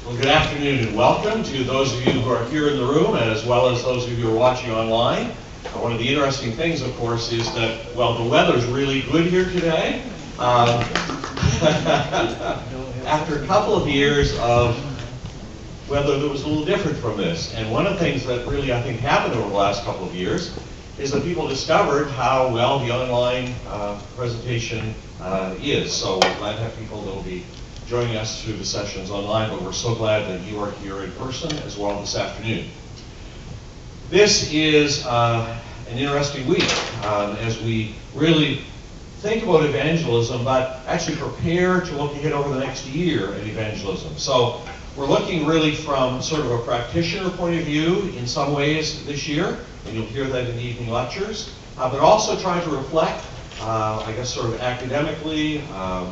Well, good afternoon and welcome to those of you who are here in the room as well as those of you who are watching online. One of the interesting things, of course, is that, well, the weather's really good here today. After a couple of years of weather that was a little different from this. And one of the things that really, I think, happened over the last couple of years is that people discovered how well the online presentation is. So we're glad to have people that will be joining us through the sessions online, but we're so glad that you are here in person as well this afternoon. This is an interesting week as we really think about evangelism, but actually prepare to look ahead over the next year at evangelism. So we're looking really from sort of a practitioner point of view in some ways this year, and you'll hear that in the evening lectures, but also trying to reflect, I guess, sort of academically,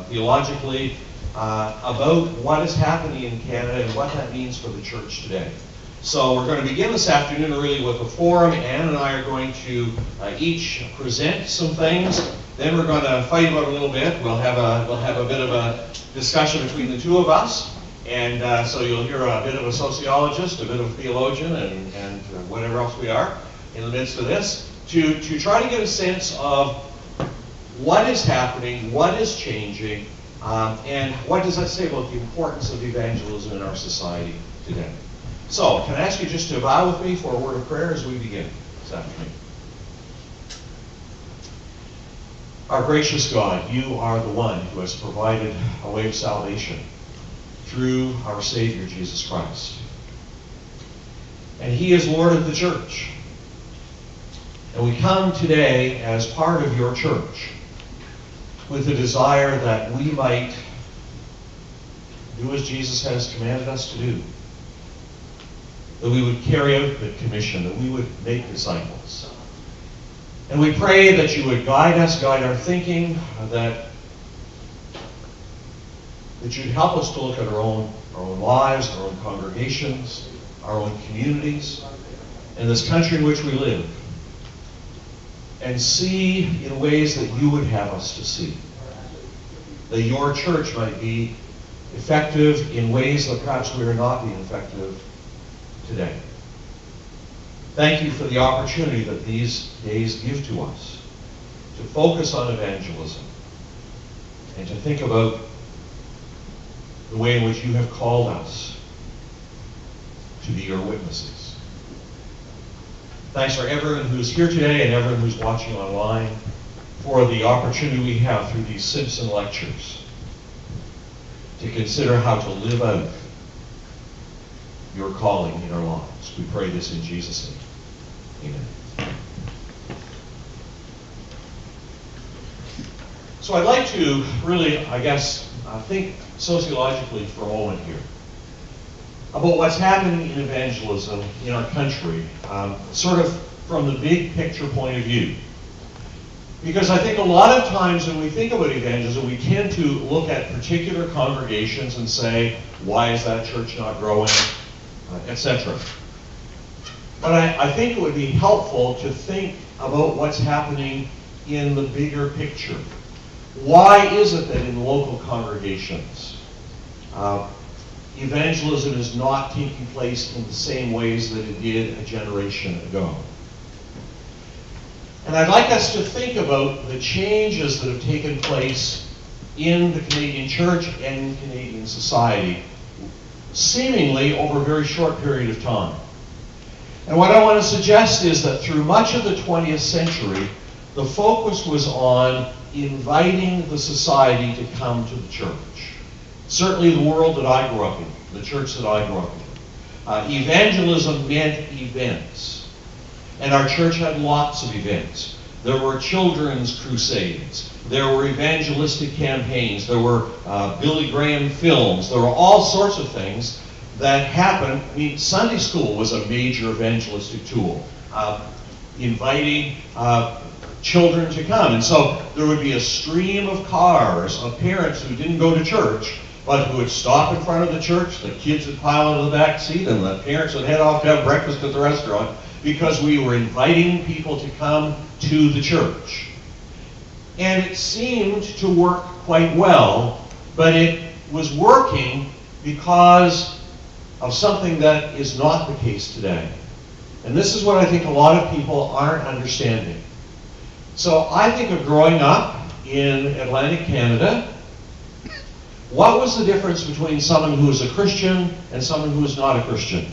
theologically, about what is happening in Canada and what that means for the church today. So we're going to begin this afternoon really with a forum. Ann and I are going to each present some things. Then we're going to fight about it a little bit. We'll have a bit of a discussion between the two of us. And so you'll hear a bit of a sociologist, a bit of a theologian, and whatever else we are in the midst of this, to try to get a sense of what is happening, what is changing, and what does that say about the importance of evangelism in our society today. So, can I ask you just to bow with me for a word of prayer as we begin this afternoon? Our gracious God, you are the one who has provided a way of salvation through our Savior, Jesus Christ. And he is Lord of the church. And we come today as part of your church with the desire that we might do as Jesus has commanded us to do. That we would carry out the commission, that we would make disciples. And we pray that you would guide us, guide our thinking, that you'd help us to look at our own lives, our own congregations, our own communities, and this country in which we live, and see in ways that you would have us to see. That your church might be effective in ways that perhaps we are not being effective today. Thank you for the opportunity that these days give to us to focus on evangelism and to think about the way in which you have called us to be your witnesses. Thanks for everyone who's here today and everyone who's watching online for the opportunity we have through these Simpson Lectures to consider how to live out your calling in our lives. We pray this in Jesus' name. Amen. So I'd like to really, I guess, think sociologically for a moment here about what's happening in evangelism in our country, sort of from the big picture point of view. Because I think a lot of times when we think about evangelism, we tend to look at particular congregations and say, why is that church not growing, etc. But I think it would be helpful to think about what's happening in the bigger picture. Why is it that in local congregations, evangelism is not taking place in the same ways that it did a generation ago? And I'd like us to think about the changes that have taken place in the Canadian church and in Canadian society, seemingly over a very short period of time. And what I want to suggest is that through much of the 20th century, the focus was on inviting the society to come to the church. Certainly the world that I grew up in, the church that I grew up in. Evangelism meant events. And our church had lots of events. There were children's crusades. There were evangelistic campaigns. There were Billy Graham films. There were all sorts of things that happened. I mean, Sunday school was a major evangelistic tool, inviting children to come. And so there would be a stream of cars of parents who didn't go to church, but who would stop in front of the church. The kids would pile into the back seat, and the parents would head off to have breakfast at the restaurant, because we were inviting people to come to the church. And it seemed to work quite well, but it was working because of something that is not the case today. And this is what I think a lot of people aren't understanding. So I think of growing up in Atlantic Canada. What was the difference between someone who is a Christian and someone who is not a Christian?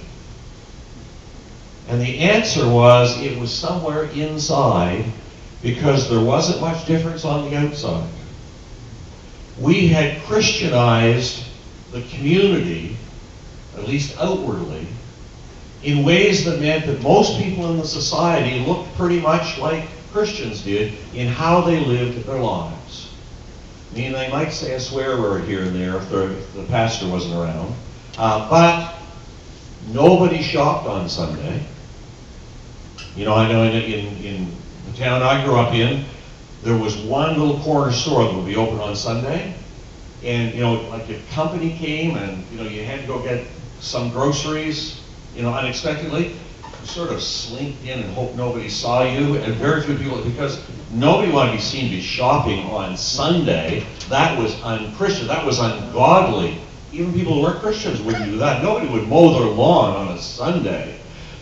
And the answer was it was somewhere inside, because there wasn't much difference on the outside. We had Christianized the community, at least outwardly, in ways that meant that most people in the society looked pretty much like Christians did in how they lived their lives. I mean, they might say a swear word here and there if the pastor wasn't around, but nobody shopped on Sunday. You know, I know in the town I grew up in, there was one little corner store that would be open on Sunday, and you know, like if company came and you know you had to go get some groceries, you know, unexpectedly, you sort of slinked in and hope nobody saw you, and very few people, because nobody wanted to be seen to be shopping on Sunday. That was unchristian, that was ungodly. Even people who weren't Christians wouldn't do that. Nobody would mow their lawn on a Sunday.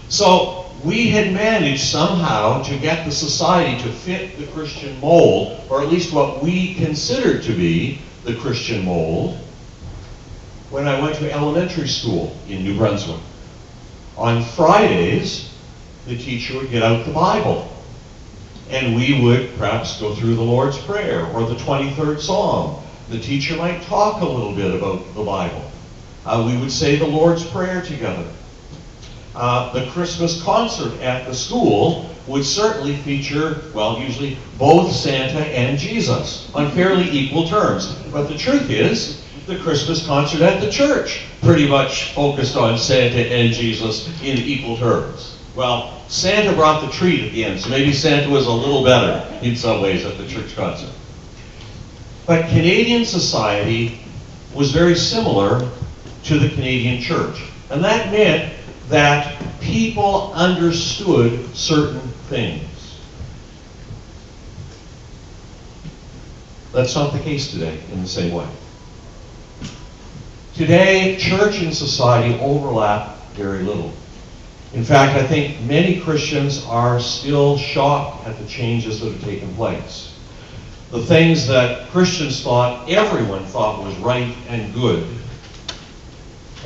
So we had managed somehow to get the society to fit the Christian mold, or at least what we considered to be the Christian mold, when I went to elementary school in New Brunswick. On Fridays, the teacher would get out the Bible, and we would perhaps go through the Lord's Prayer or the 23rd Psalm. The teacher might talk a little bit about the Bible. We would say the Lord's Prayer together. The Christmas concert at the school would certainly feature, well, usually both Santa and Jesus on fairly equal terms. But the truth is, the Christmas concert at the church pretty much focused on Santa and Jesus in equal terms. Well, Santa brought the treat at the end, so maybe Santa was a little better in some ways at the church concert. But Canadian society was very similar to the Canadian church. And that meant that people understood certain things. That's not the case today in the same way. Today, church and society overlap very little. In fact, I think many Christians are still shocked at the changes that have taken place. The things that Christians thought everyone thought was right and good,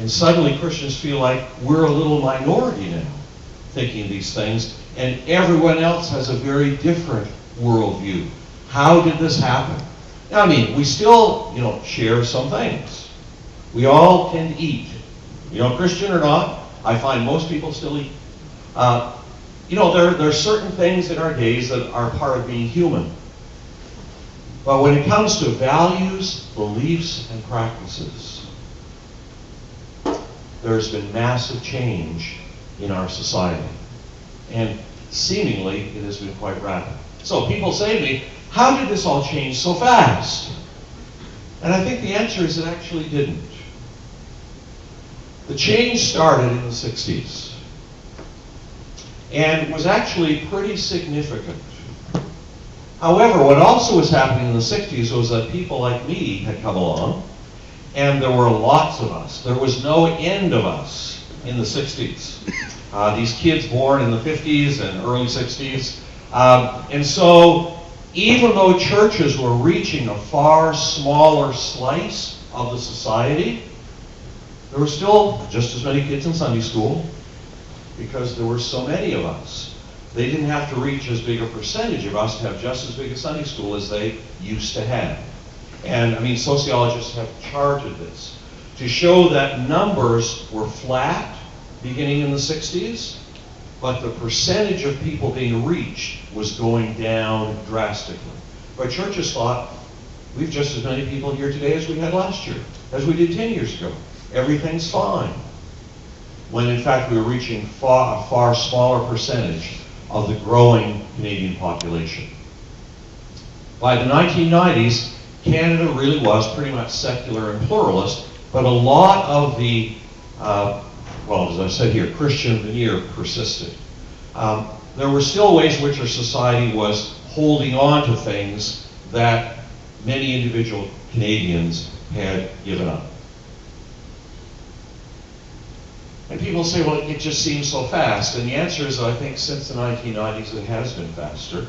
and suddenly Christians feel like we're a little minority now thinking these things, and everyone else has a very different worldview. How did this happen? Now, I mean, we still, share some things. We all tend to eat. Christian or not, I find most people still eat. There are certain things in our days that are part of being human. But when it comes to values, beliefs, and practices, there's been massive change in our society. And seemingly, it has been quite rapid. So people say to me, how did this all change so fast? And I think the answer is it actually didn't. The change started in the 60s and was actually pretty significant. However, what also was happening in the 60s was that people like me had come along, and there were lots of us. There was no end of us in the 60s. These kids born in the 50s and early 60s. And so, even though churches were reaching a far smaller slice of the society, there were still just as many kids in Sunday school because there were so many of us. They didn't have to reach as big a percentage of us to have just as big a Sunday school as they used to have. And sociologists have charted this to show that numbers were flat beginning in the 60s, but the percentage of people being reached was going down drastically. But churches thought, we have just as many people here today as we had last year, as we did 10 years ago. Everything's fine. When in fact we were reaching a far smaller percentage of the growing Canadian population. By the 1990s, Canada really was pretty much secular and pluralist, but a lot of the, as I said here, Christian veneer persisted. There were still ways in which our society was holding on to things that many individual Canadians had given up. people say, well, it just seems so fast. And the answer is, I think since the 1990s it has been faster,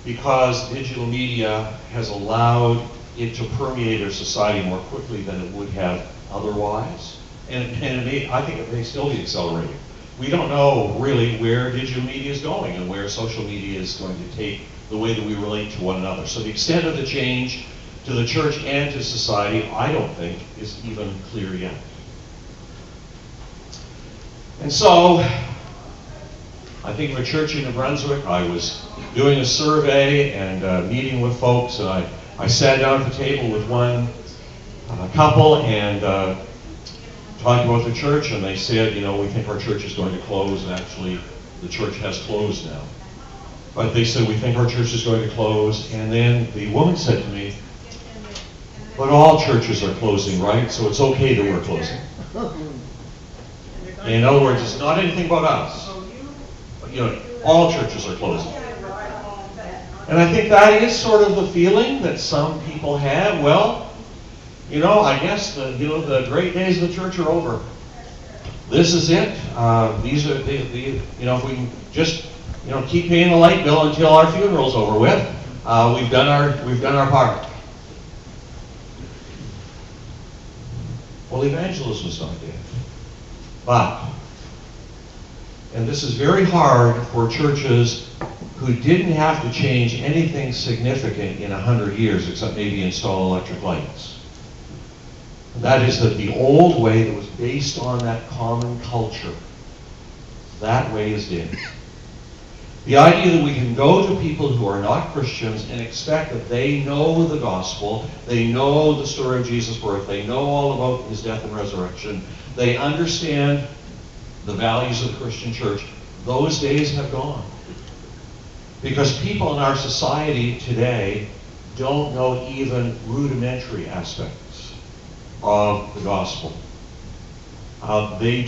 because digital media has allowed it to permeate our society more quickly than it would have otherwise. And I think it may still be accelerating. We don't know really where digital media is going and where social media is going to take the way that we relate to one another. So the extent of the change to the church and to society, I don't think, is even clear yet. And so, I think of a church in New Brunswick. I was doing a survey and meeting with folks, and I sat down at the table with one couple and talking about the church, and they said, you know, we think our church is going to close, and actually the church has closed now. But they said, we think our church is going to close, and then the woman said to me, but all churches are closing, right? So it's okay that we're closing. In other words, it's not anything about us. You know, all churches are closing. And I think that is sort of the feeling that some people have. Well, you know, I guess the great days of the church are over. This is it. These are if we can just keep paying the light bill until our funeral's over with, we've done our part. Well, evangelism is not dead. But, and this is very hard for churches who didn't have to change anything significant in 100 years except maybe install electric lights. That is that the old way that was based on that common culture, that way is dead. The idea that we can go to people who are not Christians and expect that they know the gospel, they know the story of Jesus' birth, they know all about his death and resurrection, they understand the values of the Christian church, those days have gone. Because people in our society today don't know even rudimentary aspects of the gospel. They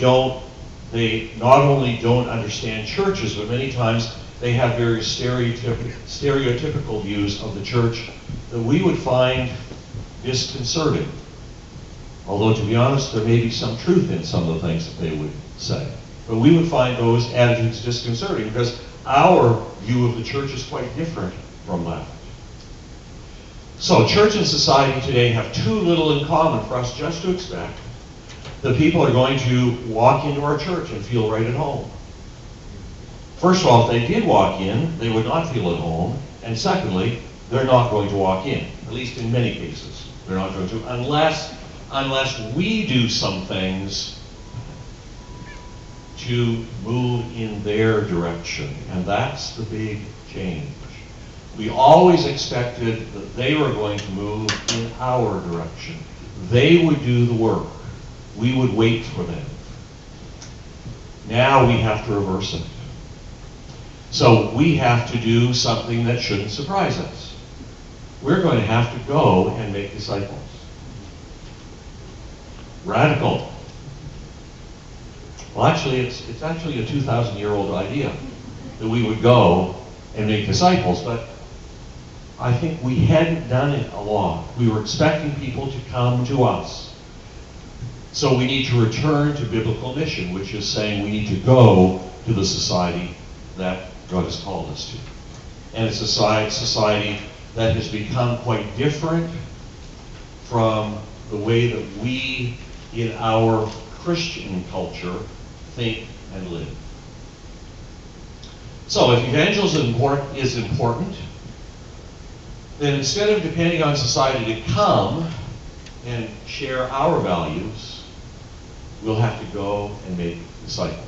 not only don't understand churches, but many times they have very stereotypical views of the church that we would find disconcerting. Although, to be honest, there may be some truth in some of the things that they would say. But we would find those attitudes disconcerting because our view of the church is quite different from that. So, church and society today have too little in common for us just to expect that people are going to walk into our church and feel right at home. First of all, if they did walk in, they would not feel at home. And secondly, they're not going to walk in, at least in many cases. They're not going to, unless we do some things to move in their direction. And that's the big change. We always expected that they were going to move in our direction. They would do the work. We would wait for them. Now we have to reverse it. So we have to do something that shouldn't surprise us. We're going to have to go and make disciples. Radical. Well, actually, it's actually a 2,000-year-old idea that we would go and make disciples, but I think we hadn't done it a lot. We were expecting people to come to us. So we need to return to biblical mission, which is saying we need to go to the society that God has called us to. And it's a society that has become quite different from the way that we, in our Christian culture, think and live. So if evangelism is important, then instead of depending on society to come and share our values, we'll have to go and make disciples.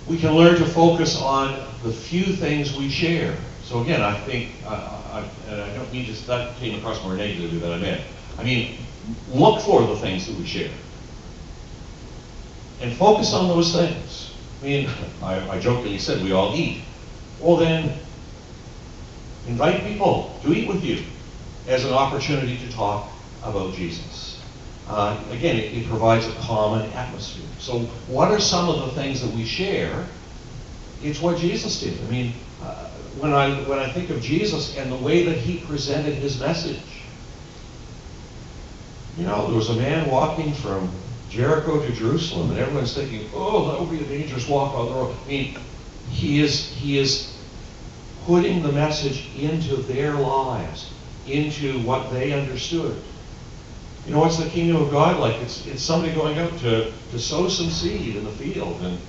We can learn to focus on the few things we share. So again, I think, and I don't mean just that came across more negatively than I meant. I mean, look for the things that we share. And focus on those things. I mean, I jokingly said we all eat. Well then, invite people to eat with you as an opportunity to talk about Jesus. Again, it provides a common atmosphere. So what are some of the things that we share? It's what Jesus did. I mean, when I think of Jesus and the way that he presented his message, there was a man walking from Jericho to Jerusalem, and everyone's thinking, oh, that would be a dangerous walk on the road. I mean, he is putting the message into their lives, into what they understood. You know, what's the kingdom of God like? It's somebody going out to sow some seed in the field. And,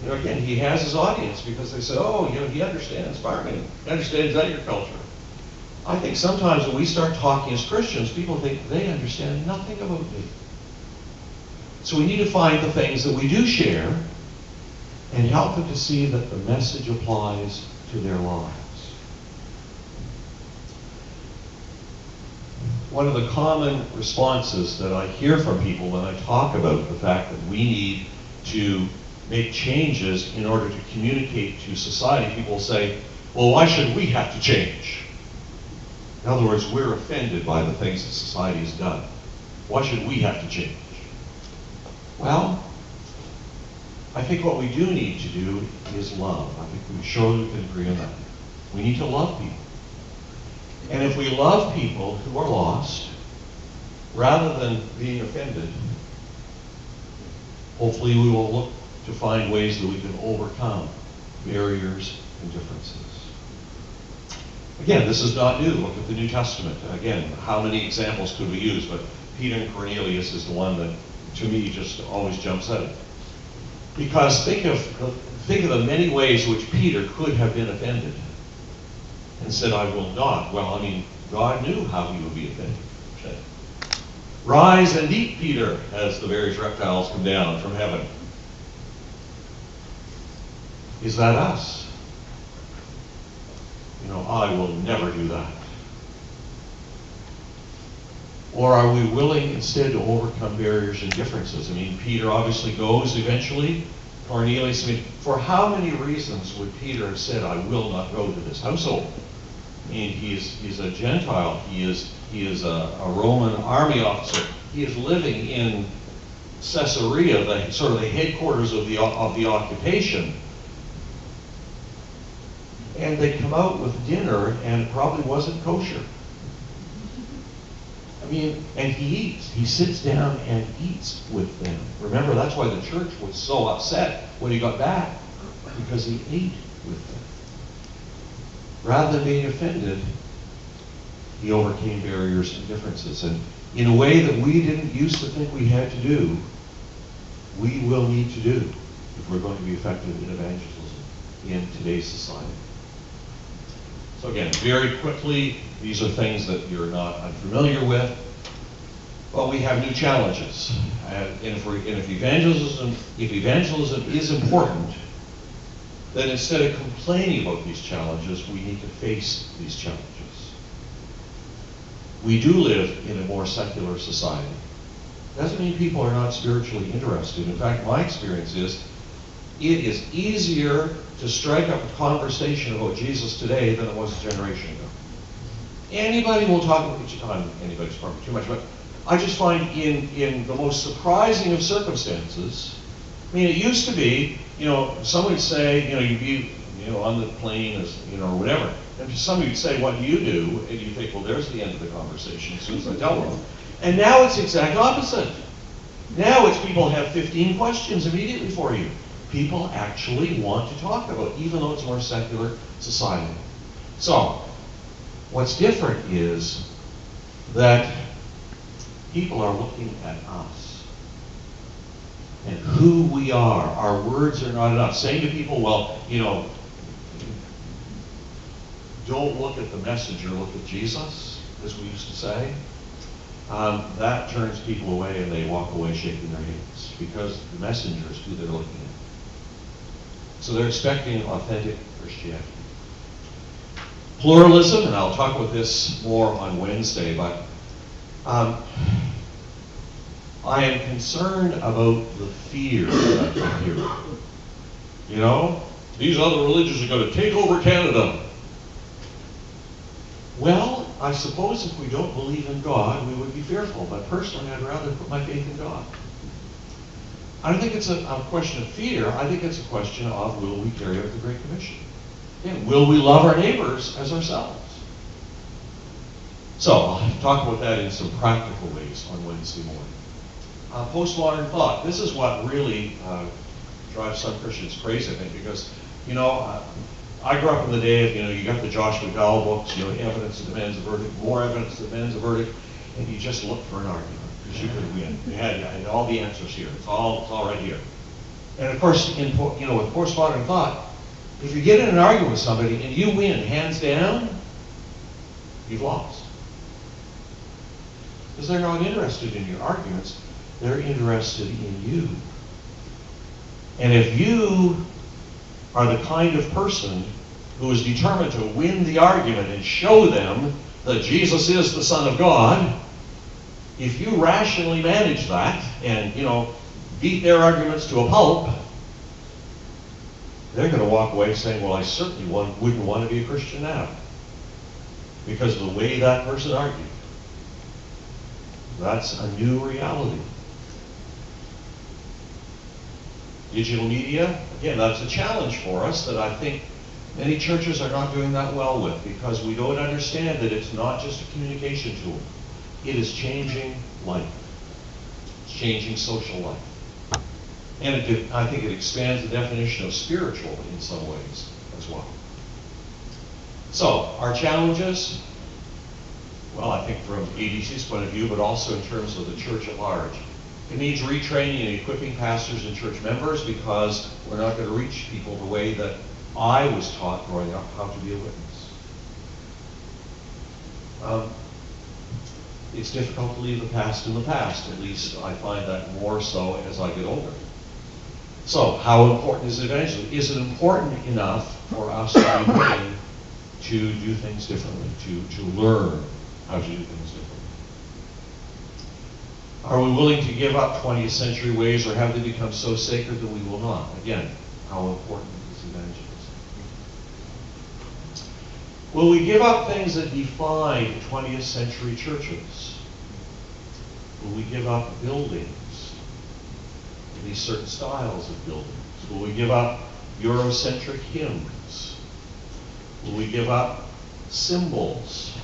you know, again, he has his audience because they say, oh, you know, he understands farming. He understands agriculture. I think sometimes when we start talking as Christians, people think they understand nothing about me. So we need to find the things that we do share and help them to see that the message applies to their lives. One of the common responses that I hear from people when I talk about the fact that we need to make changes in order to communicate to society, people say, well, why should we have to change? In other words, we're offended by the things that society has done. Why should we have to change? Well, I think what we do need to do is love. I think we surely can agree on that. We need to love people. And if we love people who are lost, rather than being offended, hopefully we will look to find ways that we can overcome barriers and differences. Again, this is not new. Look at the New Testament. Again, how many examples could we use? But Peter and Cornelius is the one that, to me, just always jumps out. Because think of the many ways which Peter could have been offended and said, I will not. Well, I mean, God knew how he would be offended. Okay. Rise and eat, Peter, as the various reptiles come down from heaven. Is that us? You know, I will never do that. Or are we willing instead to overcome barriers and differences? I mean, Peter obviously goes eventually. Cornelius, I mean, for how many reasons would Peter have said, I will not go to this household? I mean, he's a Gentile. He is a Roman army officer. He is living in Caesarea, the sort of the headquarters of the occupation. And they come out with dinner, and it probably wasn't kosher. I mean, and he eats. He sits down and eats with them. Remember, that's why the church was so upset when he got back, because he ate with them. Rather than being offended, he overcame barriers and differences. And in a way that we didn't used to think we had to do, we will need to do if we're going to be effective in evangelism in today's society. So again, very quickly, these are things that you're not unfamiliar with, but we have new challenges. And if evangelism is important, then instead of complaining about these challenges, we need to face these challenges. We do live in a more secular society. Doesn't mean people are not spiritually interested. In fact, my experience is it is easier to strike up a conversation about Jesus today than it was a generation ago. Anybody will talk about each time, anybody's probably too much, but I just find in the most surprising of circumstances, I mean, it used to be, you know, someone would say, you know, you'd be, you know, on the plane, as, you know, or whatever, and somebody would say, what do you do? And you think, well, there's the end of the conversation as soon as I tell them. And now it's the exact opposite. Now it's people have 15 questions immediately for you. People actually want to talk about, even though it's a more secular society. So, what's different is that people are looking at us and who we are. Our words are not enough. Saying to people, well, you know, don't look at the messenger, look at Jesus, as we used to say. That turns people away and they walk away shaking their heads because the messenger is who they're looking at. So they're expecting authentic Christianity. Pluralism, and I'll talk about this more on Wednesday, but I am concerned about the fear that I hear. You know, these other religions are going to take over Canada. Well, I suppose if we don't believe in God, we would be fearful, but personally I'd rather put my faith in God. I don't think it's a question of fear. I think it's a question of, will we carry out the Great Commission? And will we love our neighbors as ourselves? So I'll talk about that in some practical ways on Wednesday morning. postmodern thought. This is what really drives some Christians crazy, I think, because, you know, I grew up in the day of, you got the Josh McDowell books, evidence that demands a verdict, more evidence that demands a verdict, and you just look for an argument, because you could win. You had all the answers here. It's all right here. And of course, with postmodern thought, if you get in an argument with somebody and you win, hands down, you've lost. Because they're not interested in your arguments, they're interested in you. And if you are the kind of person who is determined to win the argument and show them that Jesus is the Son of God, if you rationally manage that and, beat their arguments to a pulp, they're going to walk away saying, well, I certainly wouldn't want to be a Christian now because of the way that person argued. That's a new reality. Digital media, again, that's a challenge for us that I think many churches are not doing that well with, because we don't understand that it's not just a communication tool. It is changing life. It's changing social life. And I think it expands the definition of spiritual in some ways as well. So, our challenges, well, I think from ADC's point of view, but also in terms of the church at large. It needs retraining and equipping pastors and church members, because we're not going to reach people the way that I was taught growing up how to be a witness. It's difficult to leave the past in the past. At least I find that more so as I get older. So, how important is evangelism? Is it important enough for us to be willing to do things differently, to learn how to do things differently? Are we willing to give up 20th century ways, or have they become so sacred that we will not? Again, how important is evangelism? Will we give up things that define 20th century churches? Will we give up buildings, at least certain styles of buildings? Will we give up Eurocentric hymns? Will we give up symbols,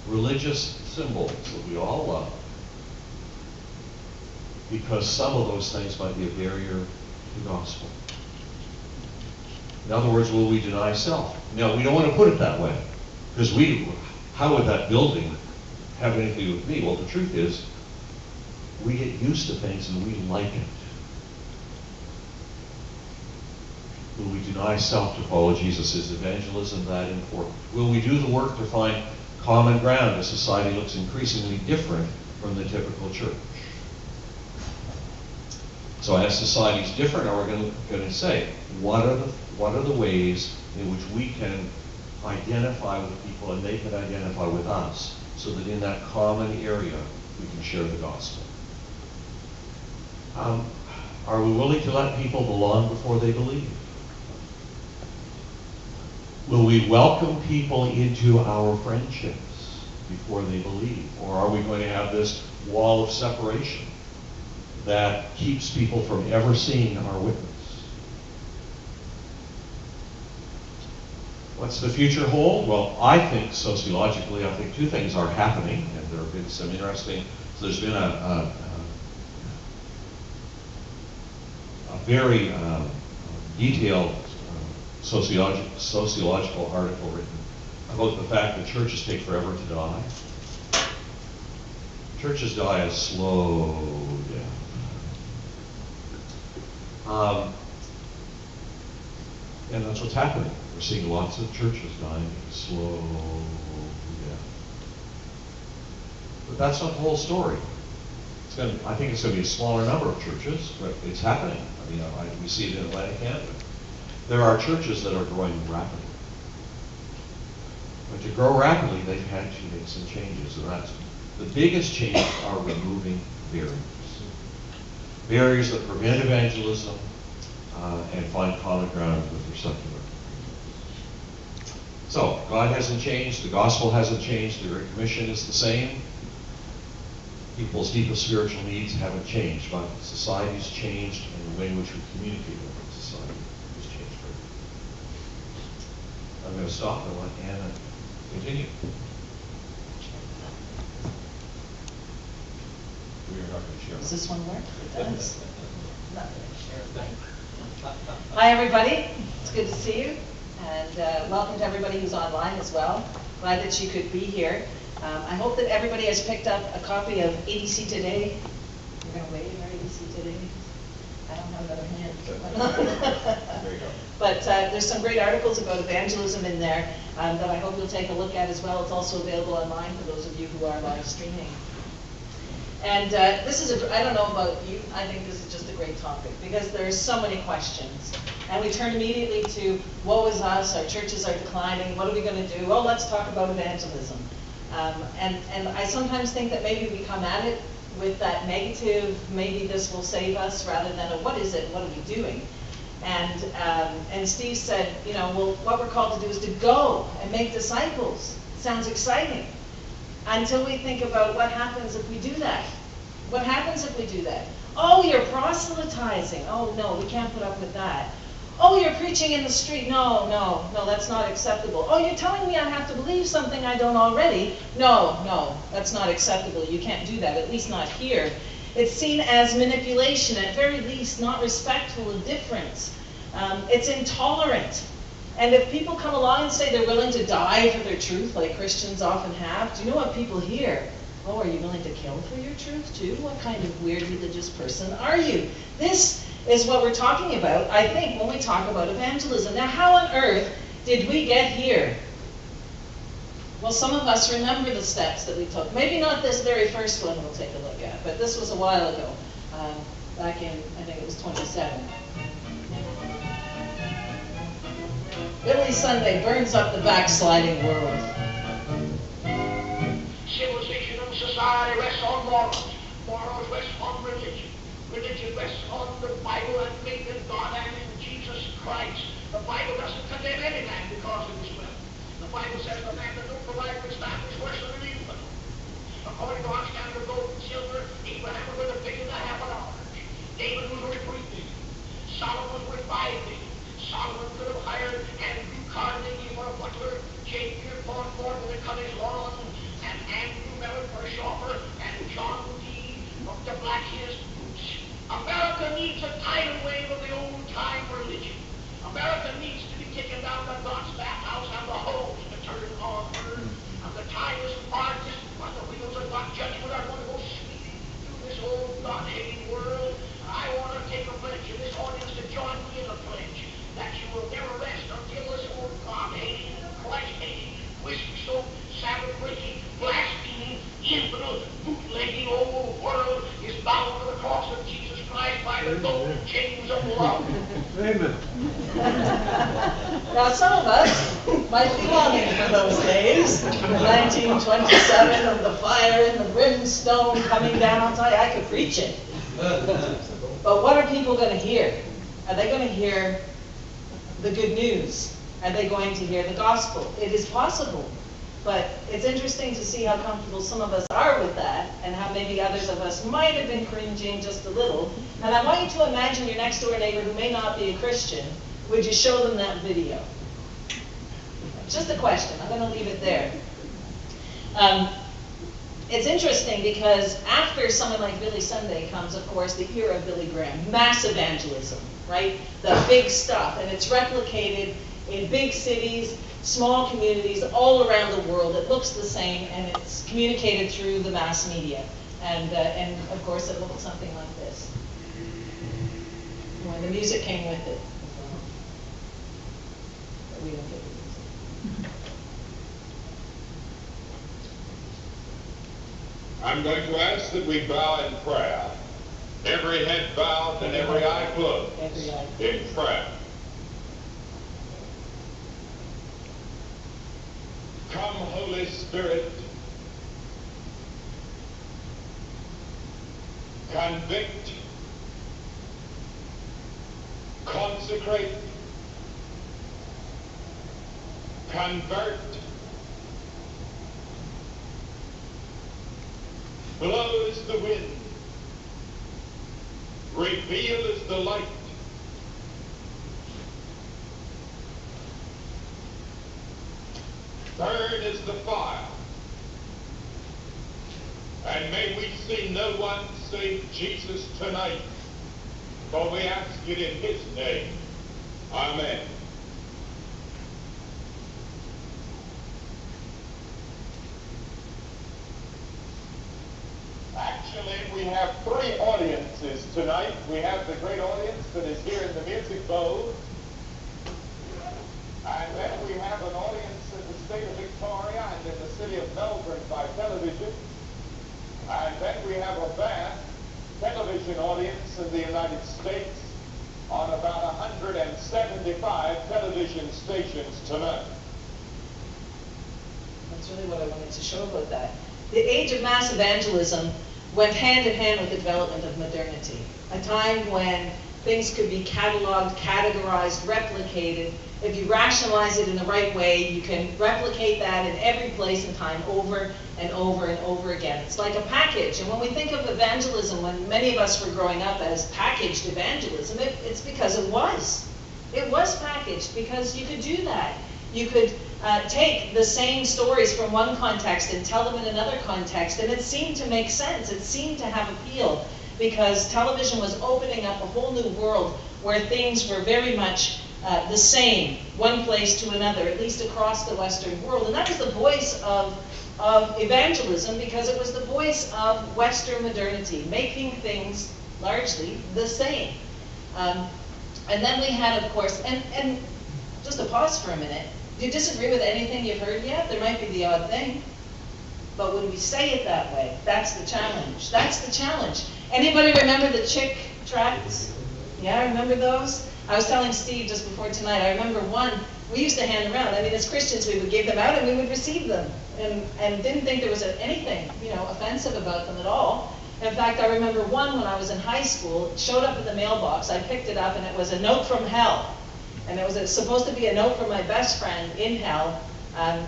religious symbols that we all love? Because some of those things might be a barrier to the gospel. In other words, will we deny self? No, we don't want to put it that way. Because how would that building have anything to do with me? Well, the truth is, we get used to things and we like it. Will we deny self to follow Jesus? Is evangelism that important? Will we do the work to find common ground as society looks increasingly different from the typical church? So as society is different, are we going to say, what are the ways in which we can identify with people and they can identify with us, so that in that common area we can share the gospel? Are we willing to let people belong before they believe? Will we welcome people into our friendships before they believe? Or are we going to have this wall of separation that keeps people from ever seeing our witness? What's the future hold? Well, I think sociologically, I think two things are happening, and there have been some interesting, so there's been a very detailed sociological article written about the fact that churches take forever to die. Churches die a slow death. And that's what's happening. We're seeing lots of churches dying a slow death. But that's not the whole story. I think it's going to be a smaller number of churches, but it's happening. I mean, we see it in Atlantic Canada. There are churches that are growing rapidly. But to grow rapidly, they've had to make some changes, and that's the biggest changes are removing barriers. Barriers that prevent evangelism and find common ground with their secular. So, God hasn't changed, the gospel hasn't changed, the Great Commission is the same. People's deepest spiritual needs haven't changed, but society's changed, and the way in which we communicate with society has changed very much. I'm going to stop and let Anna continue. you're not going to share. Does this one work? It does. Not going to share it. Hi, everybody. It's good to see you. And welcome to everybody who's online as well. Glad that you could be here. I hope that everybody has picked up a copy of ADC Today. You're going to wave our ADC Today? I don't have another hand. There you go. But there's some great articles about evangelism in there that I hope you'll take a look at as well. It's also available online for those of you who are live streaming. And this is, I don't know about you, I think this is just a great topic because there's so many questions. And we turn immediately to, woe is us, our churches are declining, what are we going to do? Oh, let's talk about evangelism. And I sometimes think that maybe we come at it with that negative, maybe this will save us, rather than a what is it, what are we doing? And Steve said, you know, well, what we're called to do is to go and make disciples. Sounds exciting. Until we think about what happens if we do that. What happens if we do that? Oh, you're proselytizing. Oh, no, we can't put up with that. Oh, you're preaching in the street. No, that's not acceptable. Oh, you're telling me I have to believe something I don't already. No, that's not acceptable. You can't do that, at least not here. It's seen as manipulation, at very least not respectful of difference. It's intolerant. And if people come along and say they're willing to die for their truth, like Christians often have, do you know what people hear? Oh, are you willing to kill for your truth too? What kind of weird religious person are you? This is what we're talking about, I think, when we talk about evangelism. Now, how on earth did we get here? Well, some of us remember the steps that we took. Maybe not this very first one we'll take a look at, but this was a while ago, back in, I think it was 27. Billy Sunday burns up the backsliding world. Civilization and society rests on morals. Morals rest on religion. Religion rests on the Bible and faith in God and in Jesus Christ. The Bible doesn't condemn any man because of his wealth. The Bible says the man that don't provide for his family is worse than an infant. According to our standard of gold and silver, Abraham was worth $1.5 billion. David was worth $3 billion. Solomon was worth $5 billion. Solomon could have hired Andrew Carnegie for a butler, Jake Pierpont for the cottage lawn, and Andrew Mellon for a chauffeur, and John D. to black his boots. America needs a tidal wave of the old-time religion. America needs to be taken down to God's bathhouse and the hose to turn on her. And the time is far distant when the wheels of God's judgment are going to go speeding through this old God-hating world. I want to take a pledge in this audience to join me in a pledge that you will never rest until this old God-hating, Christ-hating, whiskey-soaked, Sabbath-breaking, blaspheming, infidel, bootlegging old world is bound to the cross of Jesus Christ by the golden chains of love. Amen. Now, some of us might be longing for those days, 1927, of the fire and the brimstone coming down. I'll tell you, I could preach it. But what are people going to hear? Are they going to hear the good news? Are they going to hear the gospel? It is possible. But it's interesting to see how comfortable some of us are with that, and how maybe others of us might have been cringing just a little. And I want you to imagine your next door neighbor who may not be a Christian. Would you show them that video? Just a question. I'm going to leave it there. It's interesting because after someone like Billy Sunday comes, of course, the era of Billy Graham, mass evangelism, right? The big stuff, and it's replicated in big cities, small communities all around the world. It looks the same, and it's communicated through the mass media. And of course, it looked something like this. When the music came with it. But we don't get the music. I'm going to ask that we bow in prayer. Every head bowed and every eye closed in prayer. Come, Holy Spirit, convict, consecrate, convert, blow as the wind, reveal as the light, burn as the fire, and may we see no one save Jesus tonight. For we ask it in his name. Amen. Actually, we have three audiences tonight. We have the great audience that is here in the music bowl. And then we have an audience in the state of Victoria and in the city of Melbourne by television. And then we have a vast television audience in the United States on about 175 television stations tonight. That's really what I wanted to show about that. The age of mass evangelism went hand in hand with the development of modernity, a time when things could be cataloged, categorized, replicated. If you rationalize it in the right way, you can replicate that in every place and time over and over and over again. It's like a package. And when we think of evangelism, when many of us were growing up as packaged evangelism, it's because it was. It was packaged because you could do that. You could take the same stories from one context and tell them in another context, and it seemed to make sense. It seemed to have appeal because television was opening up a whole new world where things were very much the same, one place to another, at least across the Western world. And that was the voice of evangelism, because it was the voice of Western modernity, making things largely the same. And then we had, of course, and just to pause for a minute, do you disagree with anything you've heard yet? There might be the odd thing. But when we say it that way, that's the challenge. That's the challenge. Anybody remember the chick tracts? Yeah, remember those? I was telling Steve just before tonight, I remember one we used to hand around. I mean, as Christians, we would give them out and we would receive them. And didn't think there was anything, offensive about them at all. In fact, I remember one when I was in high school, it showed up in the mailbox. I picked it up and it was a note from hell. And it was supposed to be a note from my best friend in hell,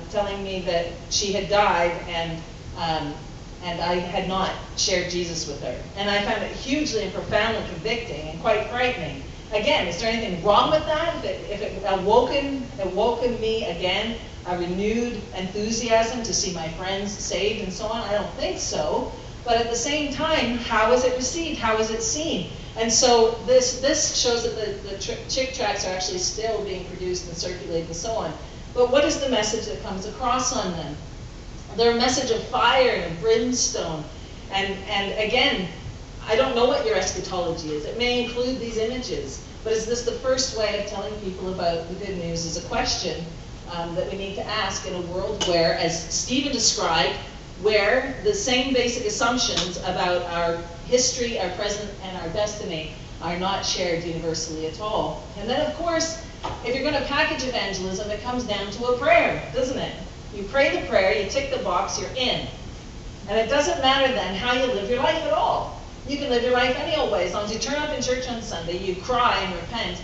telling me that she had died and I had not shared Jesus with her. And I found it hugely and profoundly convicting and quite frightening. Again, is there anything wrong with that? If it awoken me again, a renewed enthusiasm to see my friends saved and so on? I don't think so. But at the same time, how is it received? How is it seen? And so this shows that the chick tracts are actually still being produced and circulated and so on. But what is the message that comes across on them? They're a message of fire and brimstone. And again, I don't know what your eschatology is. It may include these images. But is this the first way of telling people about the good news? Is a question that we need to ask in a world where, as Stephen described, where the same basic assumptions about our history, our present, and our destiny are not shared universally at all. And then, of course, if you're going to package evangelism, it comes down to a prayer, doesn't it? You pray the prayer, you tick the box, you're in. And it doesn't matter then how you live your life at all. You can live your life any old way. As long as you turn up in church on Sunday, you cry and repent,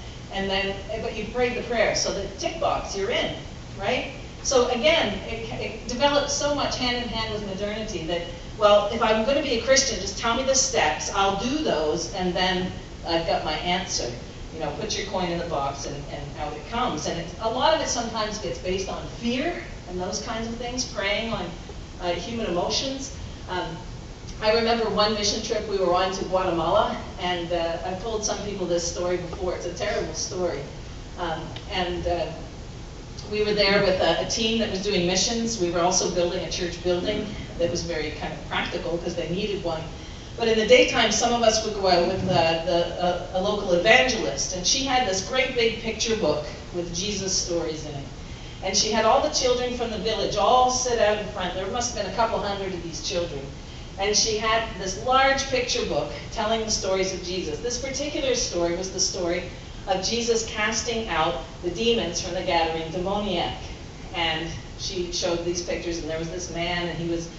but you prayed the prayer. So the tick box, you're in, right? So again, it develops so much hand in hand with modernity that, well, if I'm going to be a Christian, just tell me the steps, I'll do those, and then I've got my answer. Put your coin in the box and out it comes. And a lot of it sometimes gets based on fear and those kinds of things, preying on human emotions. I remember one mission trip we were on to Guatemala, and I've told some people this story before. It's a terrible story. We were there with a team that was doing missions. We were also building a church building that was very kind of practical because they needed one. But in the daytime, some of us would go out with a local evangelist, and she had this great big picture book with Jesus stories in it. And she had all the children from the village all sit out in front. There must have been a couple hundred of these children. And she had this large picture book telling the stories of Jesus. This particular story was the story of Jesus casting out the demons from the Gadarene demoniac. And she showed these pictures, and there was this man, and he was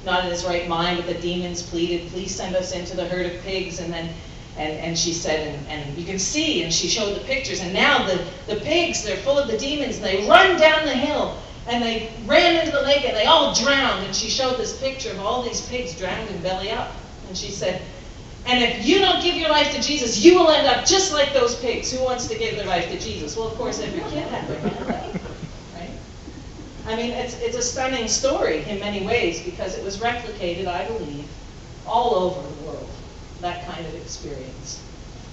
not in his right mind, but the demons pleaded, please send us into the herd of pigs. And she said, and you can see, and she showed the pictures, and now the pigs, they're full of the demons, and they run down the hill, and they ran into the lake, and they all drowned. And she showed this picture of all these pigs drowned and belly up. And she said, and if you don't give your life to Jesus, you will end up just like those pigs. Who wants to give their life to Jesus? Well, of course, every kid had their hand up, right? I mean, it's a stunning story in many ways because it was replicated, I believe, all over the world. kind of experience,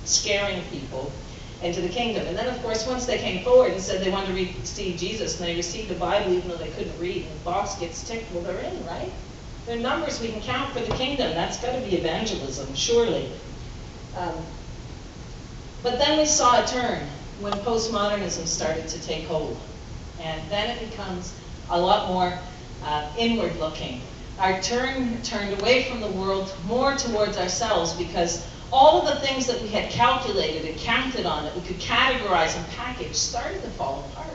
scaring people into the kingdom. And then, of course, once they came forward and said they wanted to receive Jesus, and they received the Bible even though they couldn't read, and the box gets ticked, well, they're in, right? They're numbers we can count for the kingdom. That's got to be evangelism, surely. But then we saw a turn when postmodernism started to take hold. And then it becomes a lot more inward-looking. Our turned away from the world more towards ourselves, because all of the things that we had calculated and counted on, that we could categorize and package, started to fall apart.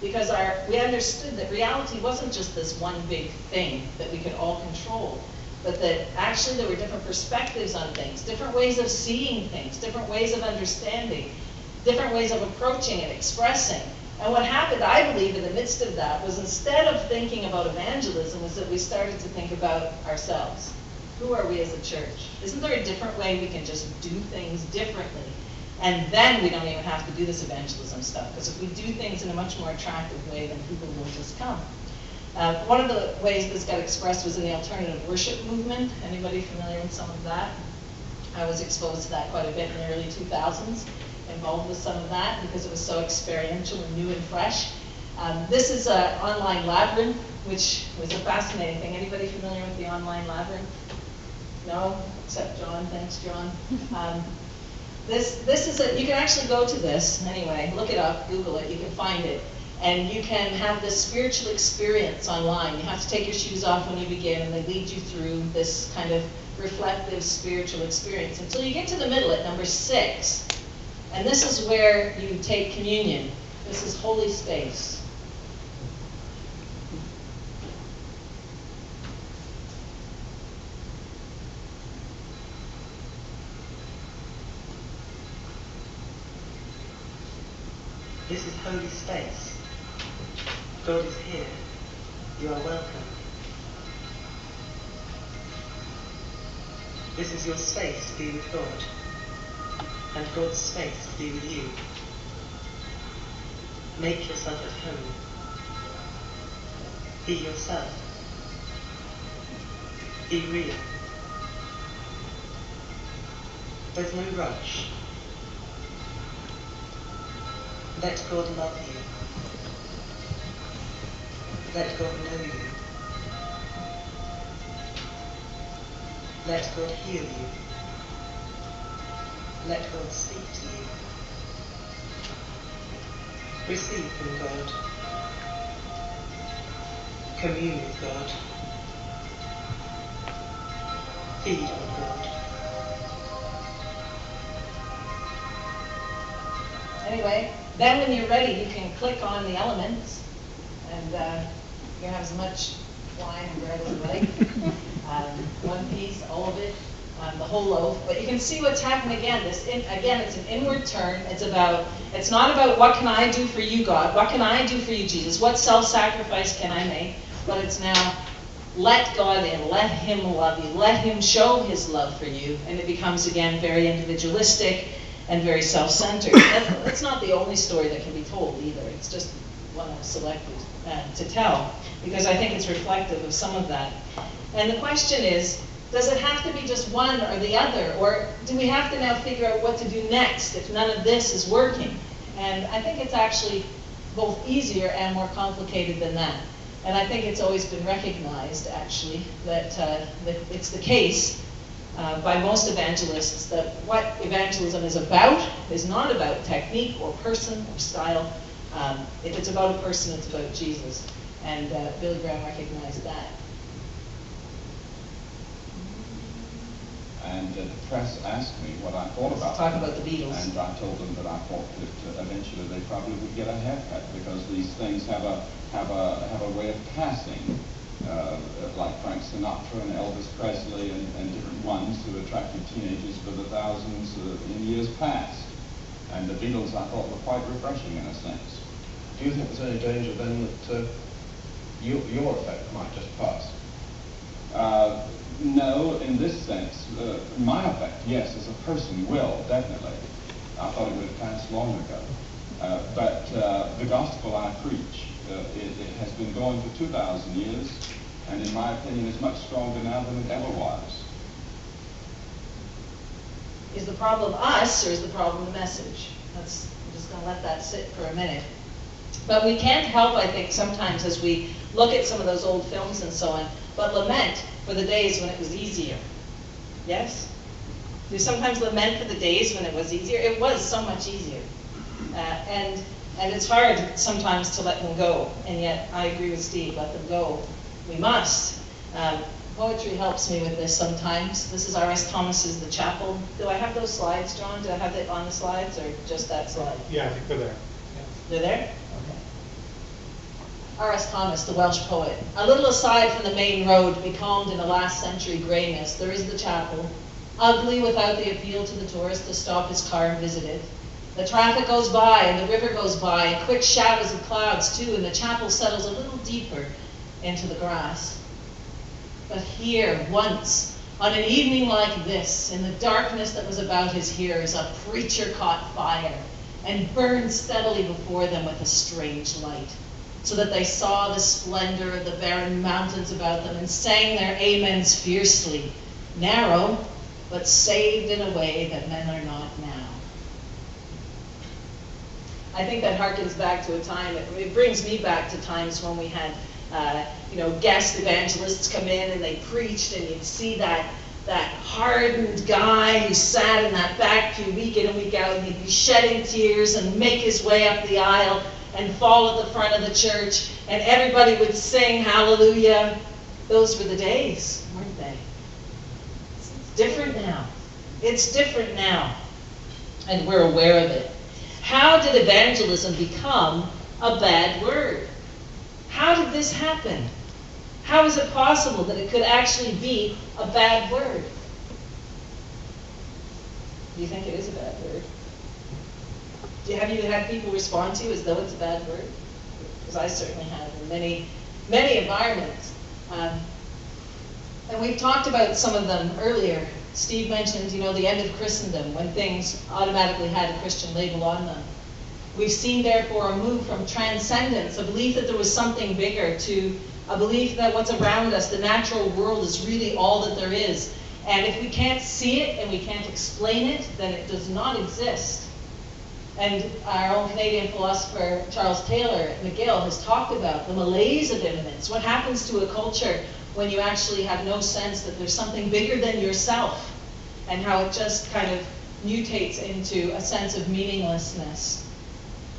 Because we understood that reality wasn't just this one big thing that we could all control, but that actually there were different perspectives on things, different ways of seeing things, different ways of understanding, different ways of approaching and expressing. And what happened, I believe, in the midst of that was, instead of thinking about evangelism, was that we started to think about ourselves. Who are we as a church? Isn't there a different way we can just do things differently? And then we don't even have to do this evangelism stuff, because if we do things in a much more attractive way, then people will just come. One of the ways this got expressed was in the alternative worship movement. Anybody familiar with some of that? I was exposed to that quite a bit in the early 2000s, involved with some of that because it was so experiential and new and fresh. This is an online labyrinth, which was a fascinating thing. Anybody familiar with the online labyrinth? No? Except John. Thanks, John. This is you can actually go to this, anyway, look it up, Google it, you can find it. And you can have this spiritual experience online. You have to take your shoes off when you begin, and they lead you through this kind of reflective spiritual experience until you get to the middle at number 6. And this is where you take communion. This is holy space. This is holy space. God is here. You are welcome. This is your space to be with God, and God's space to be with you. Make yourself at home. Be yourself. Be real. There's no rush. Let God love you. Let God know you. Let God heal you. Let God speak to you. Receive from God. Commune with God. Feed on God. Anyway, then when you're ready, you can click on the elements, and you can have as much wine and bread as you like. One piece, all of it, the whole loaf. But you can see what's happening again. Again, it's an inward turn. It's not about what can I do for you, God? What can I do for you, Jesus? What self-sacrifice can I make? But it's now, let God in. Let Him love you. Let Him show His love for you. And it becomes, again, very individualistic and very self-centered. That's not the only story that can be told either. It's just one I've selected to tell, because I think it's reflective of some of that. And the question is, does it have to be just one or the other? Or do we have to now figure out what to do next if none of this is working? And I think it's actually both easier and more complicated than that. And I think it's always been recognized, actually, that it's the case by most evangelists that what evangelism is about is not about technique or person or style. If it's about a person, it's about Jesus. And Billy Graham recognized that. And the press asked me what I thought about Talk them. about the Beatles. And I told them that I thought that eventually they probably would get a haircut, because these things have a way of passing, like Frank Sinatra and Elvis Presley and different ones who attracted teenagers for the thousands in years past. And the Beatles, I thought, were quite refreshing in a sense. Do you think there's any danger then that your effect might just pass? No, in this sense, my effect, yes, as a person will, definitely. I thought it would have passed long ago. But the gospel I preach, it has been going for 2,000 years, and in my opinion is much stronger now than it ever was. Is the problem us, or is the problem the message? I'm just going to let that sit for a minute. But we can't help, I think, sometimes as we look at some of those old films and so on, but lament for the days when it was easier. Yes? Do you sometimes lament for the days when it was easier? It was so much easier. And it's hard sometimes to let them go. And yet, I agree with Steve, let them go. We must. Poetry helps me with this sometimes. This is R.S. Thomas's The Chapel. Do I have those slides, John? Do I have it on the slides, or just that slide? Yeah, I think they're there. They're there? Okay. R.S. Thomas, the Welsh poet. A little aside from the main road, becalmed in a last century greyness, there is the chapel, ugly without the appeal to the tourist to stop his car and visit it. The traffic goes by, and the river goes by, and quick shadows of clouds too, and the chapel settles a little deeper into the grass. But here, once, on an evening like this, in the darkness that was about his hearers, a preacher caught fire and burned steadily before them with a strange light, so that they saw the splendor of the barren mountains about them and sang their amens fiercely, narrow, but saved in a way that men are not now. I think that harkens back to a time, it brings me back to times when we had guest evangelists come in and they preached, and you'd see that hardened guy who sat in that back pew week in and week out, and he'd be shedding tears and make his way up the aisle and fall at the front of the church, and everybody would sing hallelujah. Those were the days, weren't they? It's different now. It's different now, and we're aware of it. How did evangelism become a bad word? How did this happen? How is it possible that it could actually be a bad word? Do you think it is a bad word? Have you had people respond to you as though it's a bad word? Because I certainly have in many, many environments. And we've talked about some of them earlier. Steve mentioned, the end of Christendom, when things automatically had a Christian label on them. We've seen, therefore, a move from transcendence, a belief that there was something bigger, to a belief that what's around us, the natural world, is really all that there is. And if we can't see it and we can't explain it, then it does not exist. And our own Canadian philosopher, Charles Taylor McGill, has talked about the malaise of immanence. What happens to a culture when you actually have no sense that there's something bigger than yourself, and how it just kind of mutates into a sense of meaninglessness.